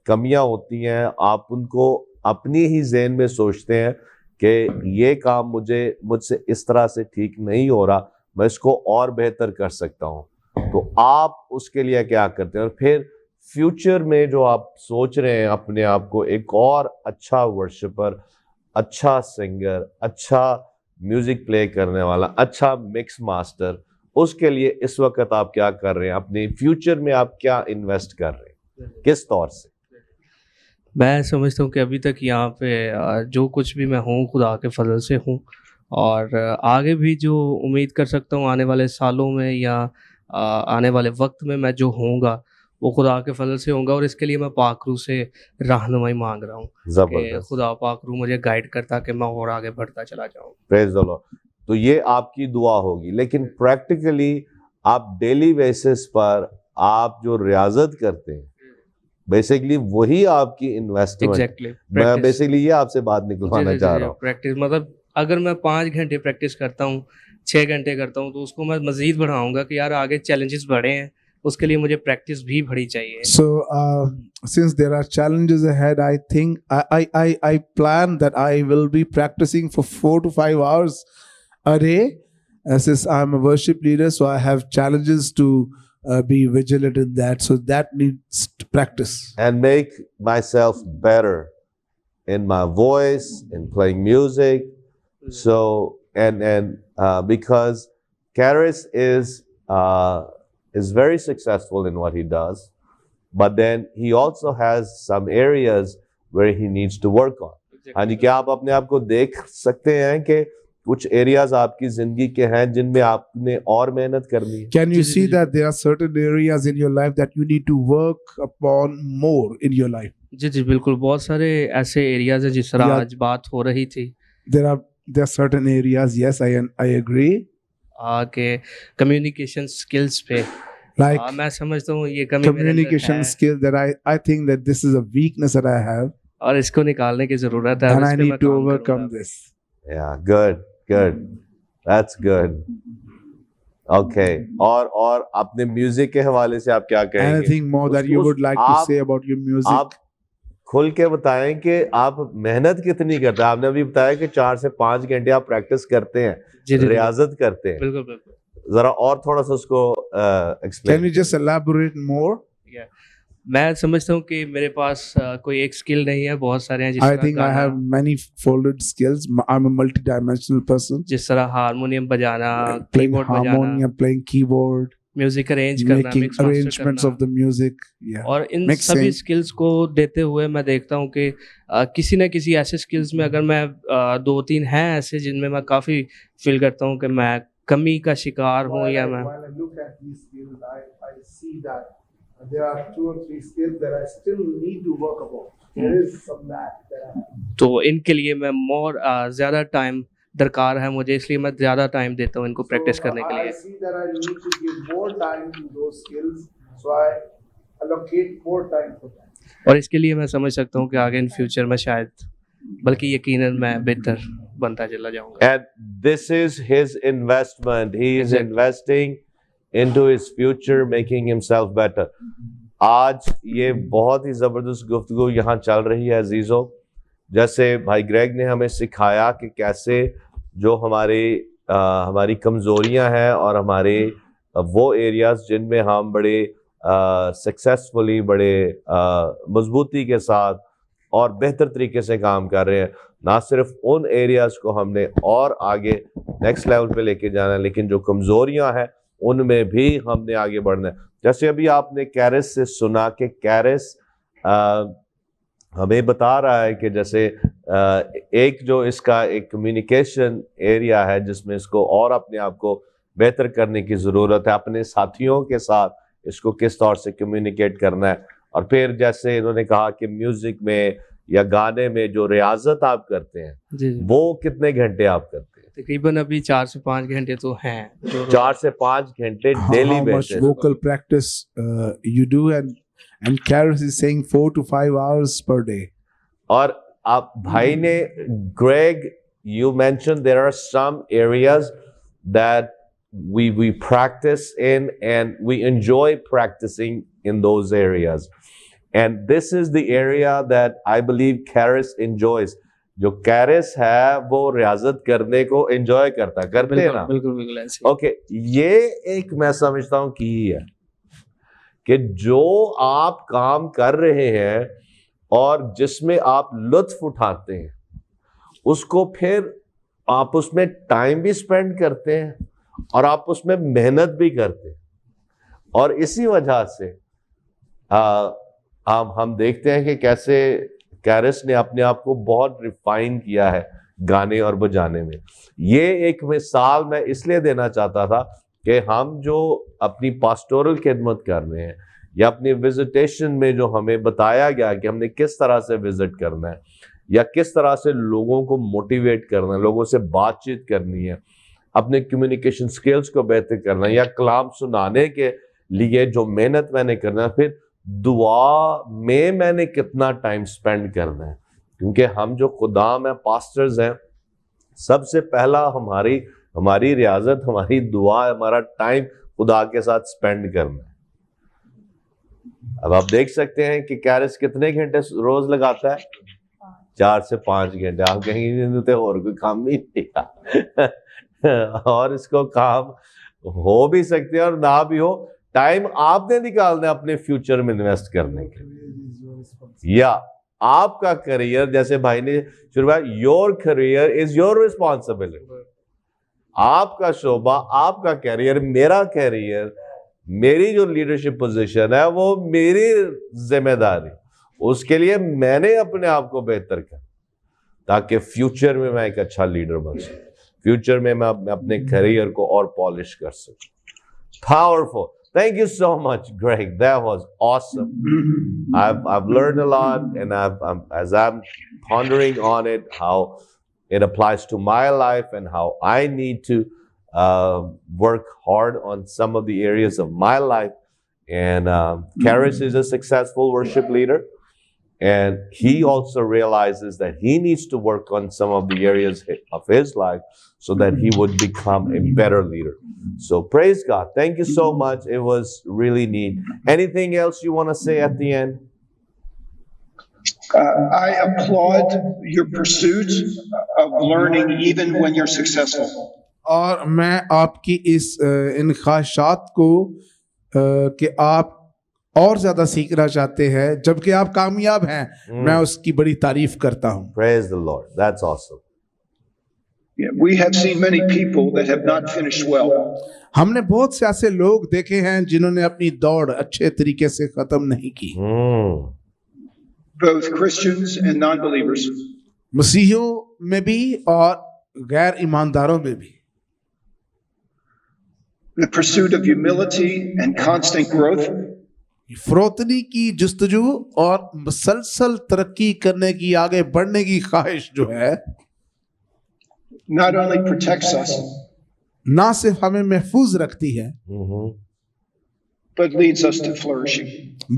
Speaker 2: कमियां होती हैं आप उनको अपनी ही ज़हन में सोचते हैं कि ये काम मुझसे इस तरह से ठीक नहीं हो रहा, मैं इसको और बेहतर कर सकता हूँ. तो आप उसके लिए क्या करते हैं, और फिर फ्यूचर में जो आप सोच रहे हैं अपने आप को एक और अच्छा वर्शिपर, अच्छा सिंगर, अच्छा म्यूज़िक प्ले करने वाला, अच्छा मिक्स मास्टर, उसके लिए इस वक्त आप क्या कर रहे हैं, अपने फ्यूचर में आप क्या इन्वेस्ट कर रहे हैं, किस तौर से?
Speaker 1: मैं समझता हूँ कि अभी तक यहाँ पे जो कुछ भी मैं हूँ खुदा के फजल से हूँ, और आगे भी जो उम्मीद कर सकता हूँ आने वाले सालों में या आने वाले वक्त में मैं जो होऊंगा वो खुदा के फजल से होऊंगा, और इसके लिए मैं पाकरू से रहनुमाई मांग रहा हूँ कि खुदा पाकरू मुझे गाइड करता कि मैं और आगे बढ़ता चला जाऊँ.
Speaker 2: Praise the Lord. तो ये आपकी दुआ होगी, लेकिन प्रैक्टिकली आप डेली बेसिस पर आप जो रियाजत करते हैं, बेसिकली वही आपकी इन्वेस्टमेंट.
Speaker 1: एग्जैक्टली,
Speaker 2: मैं बेसिकली ये आपसे बात निकलवाना चाह रहा हूँ.
Speaker 1: प्रैक्टिस मतलब अगर मैं 5 घंटे प्रैक्टिस करता हूँ, 6 घंटे करता हूँ, तो उसको मैं मजीद बढ़ाऊंगा कि यार आगे चैलेंजेस बढ़े हैं, उसके लिए मुझे प्रैक्टिस भी बढ़ी चाहिए.
Speaker 5: So since there are challenges ahead, I think I plan that I will be practicing for 4 to 5 hours a day. Since I'm a worship leader, so I have challenges to be vigilant in that. So that needs practice.
Speaker 2: And make myself better in my voice, in playing music. So and because Karis is very successful in what he does, but then he also has some areas where he needs to work on. यानी कि आप अपने आप को देख सकते हैं कि कुछ एरियाज आपकी जिंदगी के हैं जिनमें आपने और मेहनत करनी है.
Speaker 5: Can you see that there are certain areas in your life that you need to work upon more in your life?
Speaker 1: जी जी बिल्कुल, बहुत सारे ऐसे एरियाज हैं जिस तरह आज बात हो रही थी.
Speaker 5: There are certain areas, yes, I agree.
Speaker 1: के कम्युनिकेशन स्किल्स पे
Speaker 5: like
Speaker 1: मैं समझता हूँ ये कमी
Speaker 5: communication skill that I think that this is a weakness that I have,
Speaker 1: और इसको निकालने की जरूरत है,
Speaker 5: and I need to overcome this.
Speaker 2: Yeah, good. That's good. Okay और अपने म्यूजिक के हवाले से आप क्या कहेंगे?
Speaker 5: Anything more that you would like to say about your music?
Speaker 2: आप खुल के बताएं कि आप मेहनत कितनी करते हैं। आपने अभी बताया कि 4 से 5 घंटे आप प्रैक्टिस करते हैं, रियाजत करते हैं।
Speaker 1: बिल्कुल बिल्कुल।
Speaker 2: जरा और थोड़ा सा उसको explain.
Speaker 5: Can you just elaborate more?
Speaker 1: मैं समझता हूँ कि मेरे पास कोई एक स्किल नहीं है, बहुत सारे हैं।
Speaker 5: I think I have many folded skills. I'm a multi-dimensional person.
Speaker 1: जिस तरह हारमोनियम बजाना,
Speaker 5: Playing
Speaker 1: कीबोर्ड बजाना,
Speaker 5: harmonium, playing keyboard,
Speaker 1: music arrange करना,
Speaker 5: making
Speaker 1: मिक्स मास्टर
Speaker 5: arrangements
Speaker 1: करना।
Speaker 5: of the music. Yeah.
Speaker 1: और इन
Speaker 5: Mixing.
Speaker 1: सभी स्किल्स को देते हुए मैं देखता हूँ कि किसी न किसी ऐसे स्किल्स में अगर मैं 2-3 हैं ऐसे जिनमें मैं काफ़ी फील करता हूँ कि मैं कमी का शिकार हूँ या मैं
Speaker 5: While I look at these skills, I see that there are 2 or 3 skills that I still need to work upon. There is some lack that I have.
Speaker 1: तो इनके लिए मैं ज़्यादा टाइम दरकार है मुझे, इसलिए मैं ज़्यादा टाइम देता हूँ इनको प्रैक्टिस करने के
Speaker 5: I
Speaker 1: लिए।
Speaker 5: see that I need to give more time to those skills, so I allocate more time for that.
Speaker 1: और इसके लिए मैं समझ सकता हूँ कि आगे इन फ्यूचर में शायद, बल्कि यकीनन मैं बेहतर बनता चला जाऊँगा।
Speaker 2: And this is his investment. He is
Speaker 1: Exactly.
Speaker 2: investing into his future, making himself better. आज ये बहुत ही ज़बरदस्त गुफ्तगू यहाँ चल रही है अजीज़ों। जैसे भाई ग्रेग ने हमें सिखाया कि कैसे जो हमारी कमज़ोरियाँ हैं और हमारे वो एरियाज़ जिनमें हम बड़े सक्सेसफुली, बड़े मजबूती के साथ और बेहतर तरीके से काम कर रहे हैं, ना सिर्फ उन एरियाज़ को हमने और आगे नेक्स्ट लेवल पे लेके जाना है, लेकिन जो कमज़ोरियाँ हैं उनमें भी हमने आगे बढ़ना है। जैसे अभी आपने कैरिस से सुना कि कैरिस हमें बता रहा है कि जैसे एक जो इसका एक कम्युनिकेशन एरिया है जिसमें इसको और अपने आप को बेहतर करने की ज़रूरत है, अपने साथियों के साथ इसको किस तौर से कम्युनिकेट करना है। और फिर जैसे इन्होंने कहा कि म्यूज़िक में या गाने में जो रियाजत आप करते हैं
Speaker 1: जी
Speaker 2: वो कितने घंटे आप करते हैं?
Speaker 1: तकरीबन अभी 4 से 5 घंटे तो हैं।
Speaker 2: 4 से 5 घंटे daily
Speaker 5: How much
Speaker 2: basis.
Speaker 5: vocal practice you do, and Karis is saying 4 to 5 hours per day.
Speaker 2: और आप भाई ने Greg, you mentioned there are some areas that we practice in and we enjoy practicing in those areas, and this is the area that I believe Karis enjoys. जो कैरिस है वो रियाजत करने को enjoy करते हैं ना।
Speaker 1: बिल्कुल बिल्कुल ऐसे।
Speaker 2: ओके, ये एक मैं समझता हूँ की है कि जो आप काम कर रहे हैं और जिसमें आप लुत्फ उठाते हैं उसको फिर आप उसमें टाइम भी स्पेंड करते हैं और आप उसमें मेहनत भी करते हैं, और इसी वजह से हम देखते हैं कि कैसे कैरिस ने अपने आप को बहुत रिफाइन किया है गाने और बजाने में। ये एक मिसाल मैं इसलिए देना चाहता था कि हम जो अपनी पास्टोरल खिदमत कर रहे हैं या अपनी विजिटेशन में जो हमें बताया गया कि हमने किस तरह से विजिट करना है या किस तरह से लोगों को मोटिवेट करना है, लोगों से बातचीत करनी है, अपने कम्युनिकेशन स्किल्स को बेहतर करना है, या कलाम सुनाने के लिए जो मेहनत मैंने करना है, फिर दुआ में मैंने कितना टाइम स्पेंड करना है। क्योंकि हम जो खुदाम हैं, पास्टर्स हैं, सबसे पहला हमारी रियाजत, हमारी दुआ, हमारा टाइम खुदा के साथ स्पेंड करना है। अब आप देख सकते हैं कि कैरिस कितने घंटे रोज लगाता है? 4 से 5 घंटे। आप कहेंगे तो और कोई काम ही नहीं और इसको काम हो भी सकते हैं और ना भी हो, टाइम आपने निकालना है अपने फ्यूचर में इन्वेस्ट करने के लिए। या आपका करियर, जैसे भाई ने शुरू किया, your career is your responsibility. आपका शोबा, आपका करियर, मेरा करियर, मेरी जो लीडरशिप पोजीशन है वो मेरी जिम्मेदारी, उसके लिए मैंने अपने आप को बेहतर कर ताकि फ्यूचर में मैं एक अच्छा लीडर बन सकूं, फ्यूचर में मैं अपने करियर को और पॉलिश कर सकूं। Powerful. Thank you so much, Greg. That was awesome. I've learned a lot, and as I'm pondering on it, how it applies to my life and how I need to work hard on some of the areas of my life. And Karis is a successful worship leader, And he also realizes that he needs to work on some of the areas of his life so that he would become a better leader. So praise God. Thank you so much. It was really neat. Anything else you want to say at the end?
Speaker 7: I applaud your pursuit of learning even when you're successful.
Speaker 5: और मैं आपकी इस इन ख्वाहिशात को कि आप और ज्यादा सीखना चाहते हैं जबकि आप कामयाब हैं मैं उसकी बड़ी तारीफ करता हूं.
Speaker 2: Praise the Lord. That's awesome.
Speaker 7: Yeah, we have seen many people that have not finished well.
Speaker 5: हमने बहुत से ऐसे लोग देखे हैं जिन्होंने अपनी दौड़ अच्छे तरीके से खत्म नहीं की.
Speaker 7: Both Christians and non-believers.
Speaker 5: मसीहियों में भी और गैर ईमानदारों में भी.
Speaker 7: The pursuit of humility and constant growth.
Speaker 5: फरोतनी की जुस्तजू और मुसलसल तरक्की करने की आगे बढ़ने की ख्वाहिश जो है
Speaker 7: not only protects us,
Speaker 5: ना सिर्फ हमें महफूज रखती है
Speaker 7: but leads us to flourishing.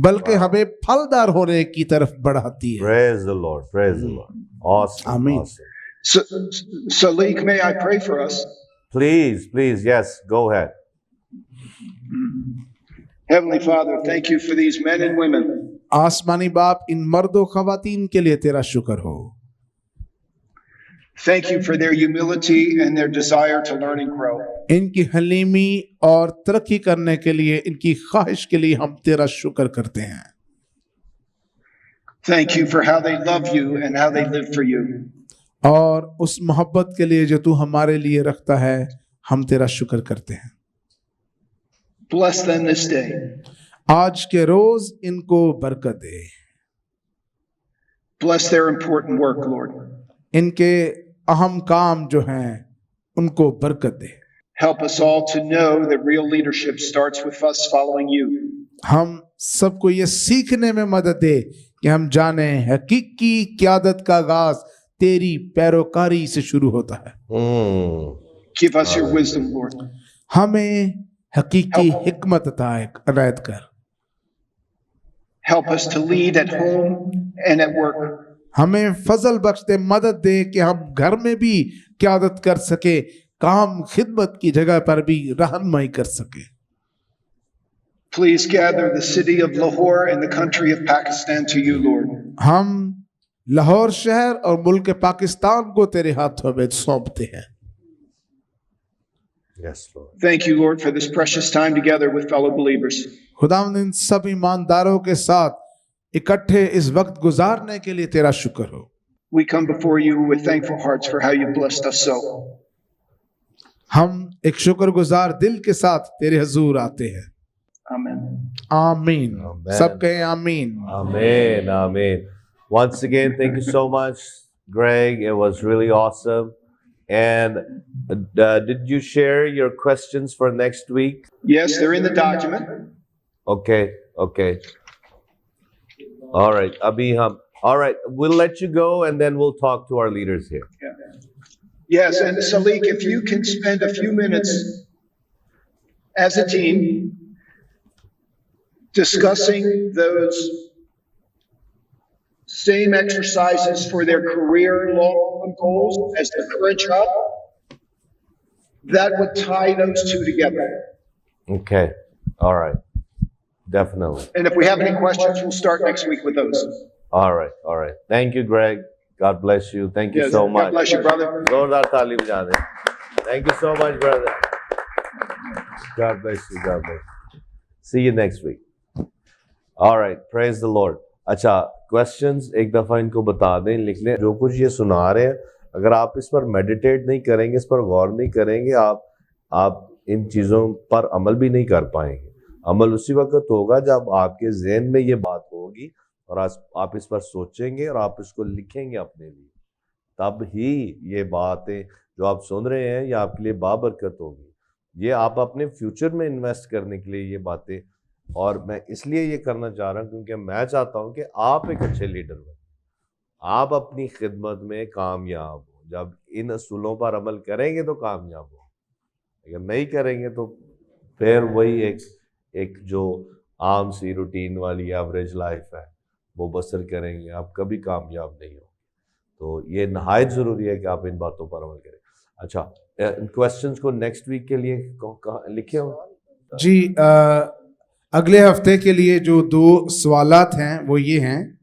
Speaker 5: बल्कि हमें फलदार होने की तरफ बढ़ाती है.
Speaker 2: Praise the Lord. Praise the Lord. Awesome.
Speaker 5: Amen.
Speaker 2: Awesome.
Speaker 7: So Leek, may I pray for us?
Speaker 2: Please, please. Yes, go ahead.
Speaker 7: Heavenly Father, thank you for these men and women.
Speaker 5: आसमानी बाप इन मर्दों खवातीन के लिए तेरा शुक्र हो.
Speaker 7: Thank you for their humility and their desire to learn and grow.
Speaker 5: इनकी हलीमी और तरक्की करने के लिए इनकी ख्वाहिश के लिए हम तेरा शुक्र करते हैं.
Speaker 7: Thank you for how they love you and how they live for you.
Speaker 5: और उस मोहब्बत के लिए जो तू हमारे लिए रखता है हम तेरा शुक्र करते हैं.
Speaker 7: Bless them this day.
Speaker 5: आज के रोज इनको बरकत दे.
Speaker 7: Bless their important work, Lord.
Speaker 5: इनके अहम काम जो हैं उनको बरकत दे.
Speaker 7: Help us all to know that real leadership starts with us following you.
Speaker 5: हम सबको ये सीखने में मदद दे कि हम जाने हकीकी क़यादत का आगाज तेरी पैरोकारी से शुरू होता है.
Speaker 7: Give us your wisdom, Lord.
Speaker 5: हमें हकीकी हिकमत अनायत कर.
Speaker 7: Help us to lead at home and at work.
Speaker 5: हमें फजल बख्श दे, मदद दे कि हम घर में भी क़यादत कर सके, काम खिदमत की जगह पर भी रहनुमाई कर सके.
Speaker 7: Please gather the city of Lahore and the country of Pakistan to you, Lord.
Speaker 5: हम लाहौर शहर और मुल्क पाकिस्तान को तेरे हाथों में सौंपते हैं.
Speaker 2: Yes, Lord.
Speaker 7: Thank you, Lord, for this precious time together with fellow believers.
Speaker 5: खुदावंद इन सब ईमानदारों के साथ इकट्ठे इस वक्त गुजारने के लिए तेरा शुक्र हो.
Speaker 7: We come before you with thankful hearts for how you blessed us so.
Speaker 5: हम एक शुक्रगुजार दिल के साथ तेरे हुजूर आते हैं.
Speaker 7: Amen.
Speaker 5: आमीन.
Speaker 2: Amen.
Speaker 5: सब कहें आमीन.
Speaker 2: Amen. Amen. Once again, thank you so much, Greg. It was really awesome. And did you share your questions for next week?
Speaker 7: Yes, they're in the document.
Speaker 2: Okay. Okay. All right. Abhi hum. All right. We'll let you go and then we'll talk to our leaders here.
Speaker 7: Yes, and Salik, if you can spend a few minutes as a team discussing those same exercises for their career long goals as their current job, that would tie those two together.
Speaker 2: Okay. All right. Definitely.
Speaker 7: And if we have any questions, we'll start next week with those.
Speaker 2: All right. All right. Thank you, Greg. God bless you. Thank you
Speaker 7: Yes,
Speaker 2: so much.
Speaker 7: God bless you, brother.
Speaker 2: Zordar taali bajha de. Thank you so much, brother. God bless you. God bless you. See you next week. All right. Praise the Lord. अच्छा, questions एक दफ़ा इनको बता दें, लिख लें. जो कुछ ये सुना रहे हैं, अगर आप इस पर मेडिटेट नहीं करेंगे, इस पर गौर नहीं करेंगे, आप इन चीज़ों पर अमल भी नहीं कर पाएंगे. अमल उसी वक्त होगा जब आपके जहन में ये बात होगी और आप इस पर सोचेंगे और आप इसको लिखेंगे अपने लिए. तब ही ये बातें जो आप सुन रहे हैं ये आपके लिए बाबरकत होगी. ये आप अपने फ्यूचर में इन्वेस्ट करने के लिए ये बातें, और मैं इसलिए ये करना चाह रहा हूँ क्योंकि मैं चाहता हूँ कि आप एक अच्छे लीडर बने, आप अपनी खिदमत में कामयाब हो. जब इन असूलों पर अमल करेंगे तो कामयाब हो, अगर नहीं करेंगे तो फिर वही एक जो आम सी रूटीन वाली एवरेज लाइफ है, वो बसर करेंगे, आप कभी कामयाब नहीं हो। तो ये नहायत ज़रूरी है कि आप इन बातों पर अमल करें। अच्छा, क्वेश्चंस को नेक्स्ट वीक के लिए लिखे हो
Speaker 5: जी। अगले हफ्ते के लिए जो 2 सवालात हैं वो ये हैं।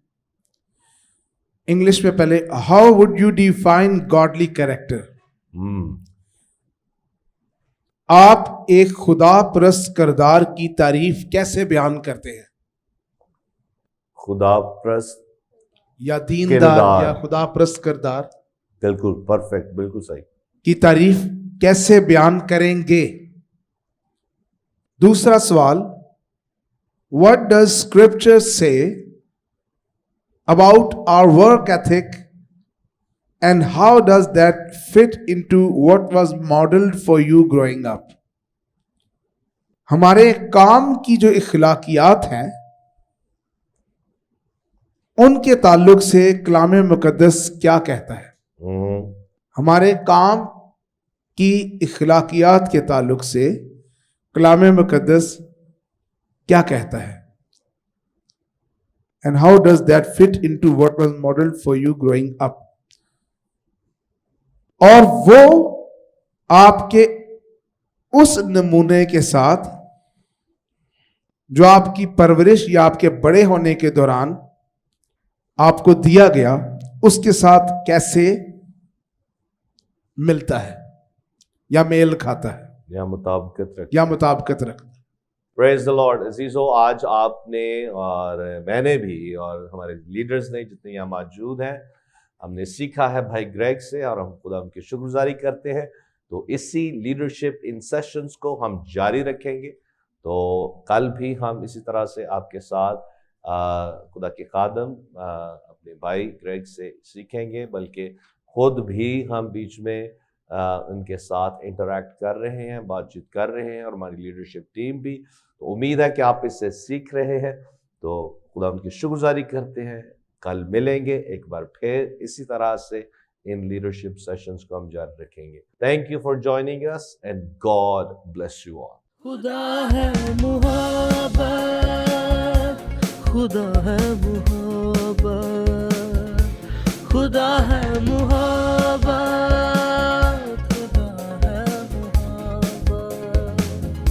Speaker 5: इंग्लिश में पहले, how would you define godly character? आप एक खुदा परस्त किरदार की तारीफ कैसे बयान करते हैं?
Speaker 2: खुदा परस्त
Speaker 5: या दीनदार
Speaker 2: किरदार।
Speaker 5: या खुदा परस्त किरदार
Speaker 2: बिल्कुल परफेक्ट, बिल्कुल सही।
Speaker 5: की तारीफ कैसे बयान करेंगे? दूसरा सवाल, what does scripture say about our work ethic and how does that fit into what was modelled for you growing up? हमारे काम की जो इखलाकियात हैं उनके ताल्लुक से कलाम मुकद्दस क्या कहता है? हमारे काम की इखलाकियात के ताल्लुक से कलाम मुकद्दस क्या कहता है? And how does that fit into what was modelled for you growing up? और वो आपके उस नमूने के साथ जो आपकी परवरिश या आपके बड़े होने के दौरान आपको दिया गया, उसके साथ कैसे मिलता है या मेल खाता है
Speaker 2: या मुताबिकत रखता है। Praise the Lord. अजीजों, आज आपने और मैंने भी और हमारे लीडर्स ने जितने यहाँ मौजूद हैं, हमने सीखा है भाई ग्रेग से और हम खुदा उनकी शुक्रगुजारी करते हैं। तो इसी लीडरशिप इन सेशंस को हम जारी रखेंगे। तो कल भी हम इसी तरह से आपके साथ खुदा के खादम अपने भाई ग्रेग से सीखेंगे, बल्कि खुद भी हम बीच में उनके साथ इंटरैक्ट कर रहे हैं, बातचीत कर रहे हैं, और हमारी लीडरशिप टीम भी। तो उम्मीद है कि आप इससे सीख रहे हैं। तो खुदा उनकी शुक्रगुजारी करते हैं। कल मिलेंगे एक बार फिर इसी तरह से इन लीडरशिप सेशंस को हम जारी रखेंगे। Thank you for joining us and God bless you all.
Speaker 1: खुदा है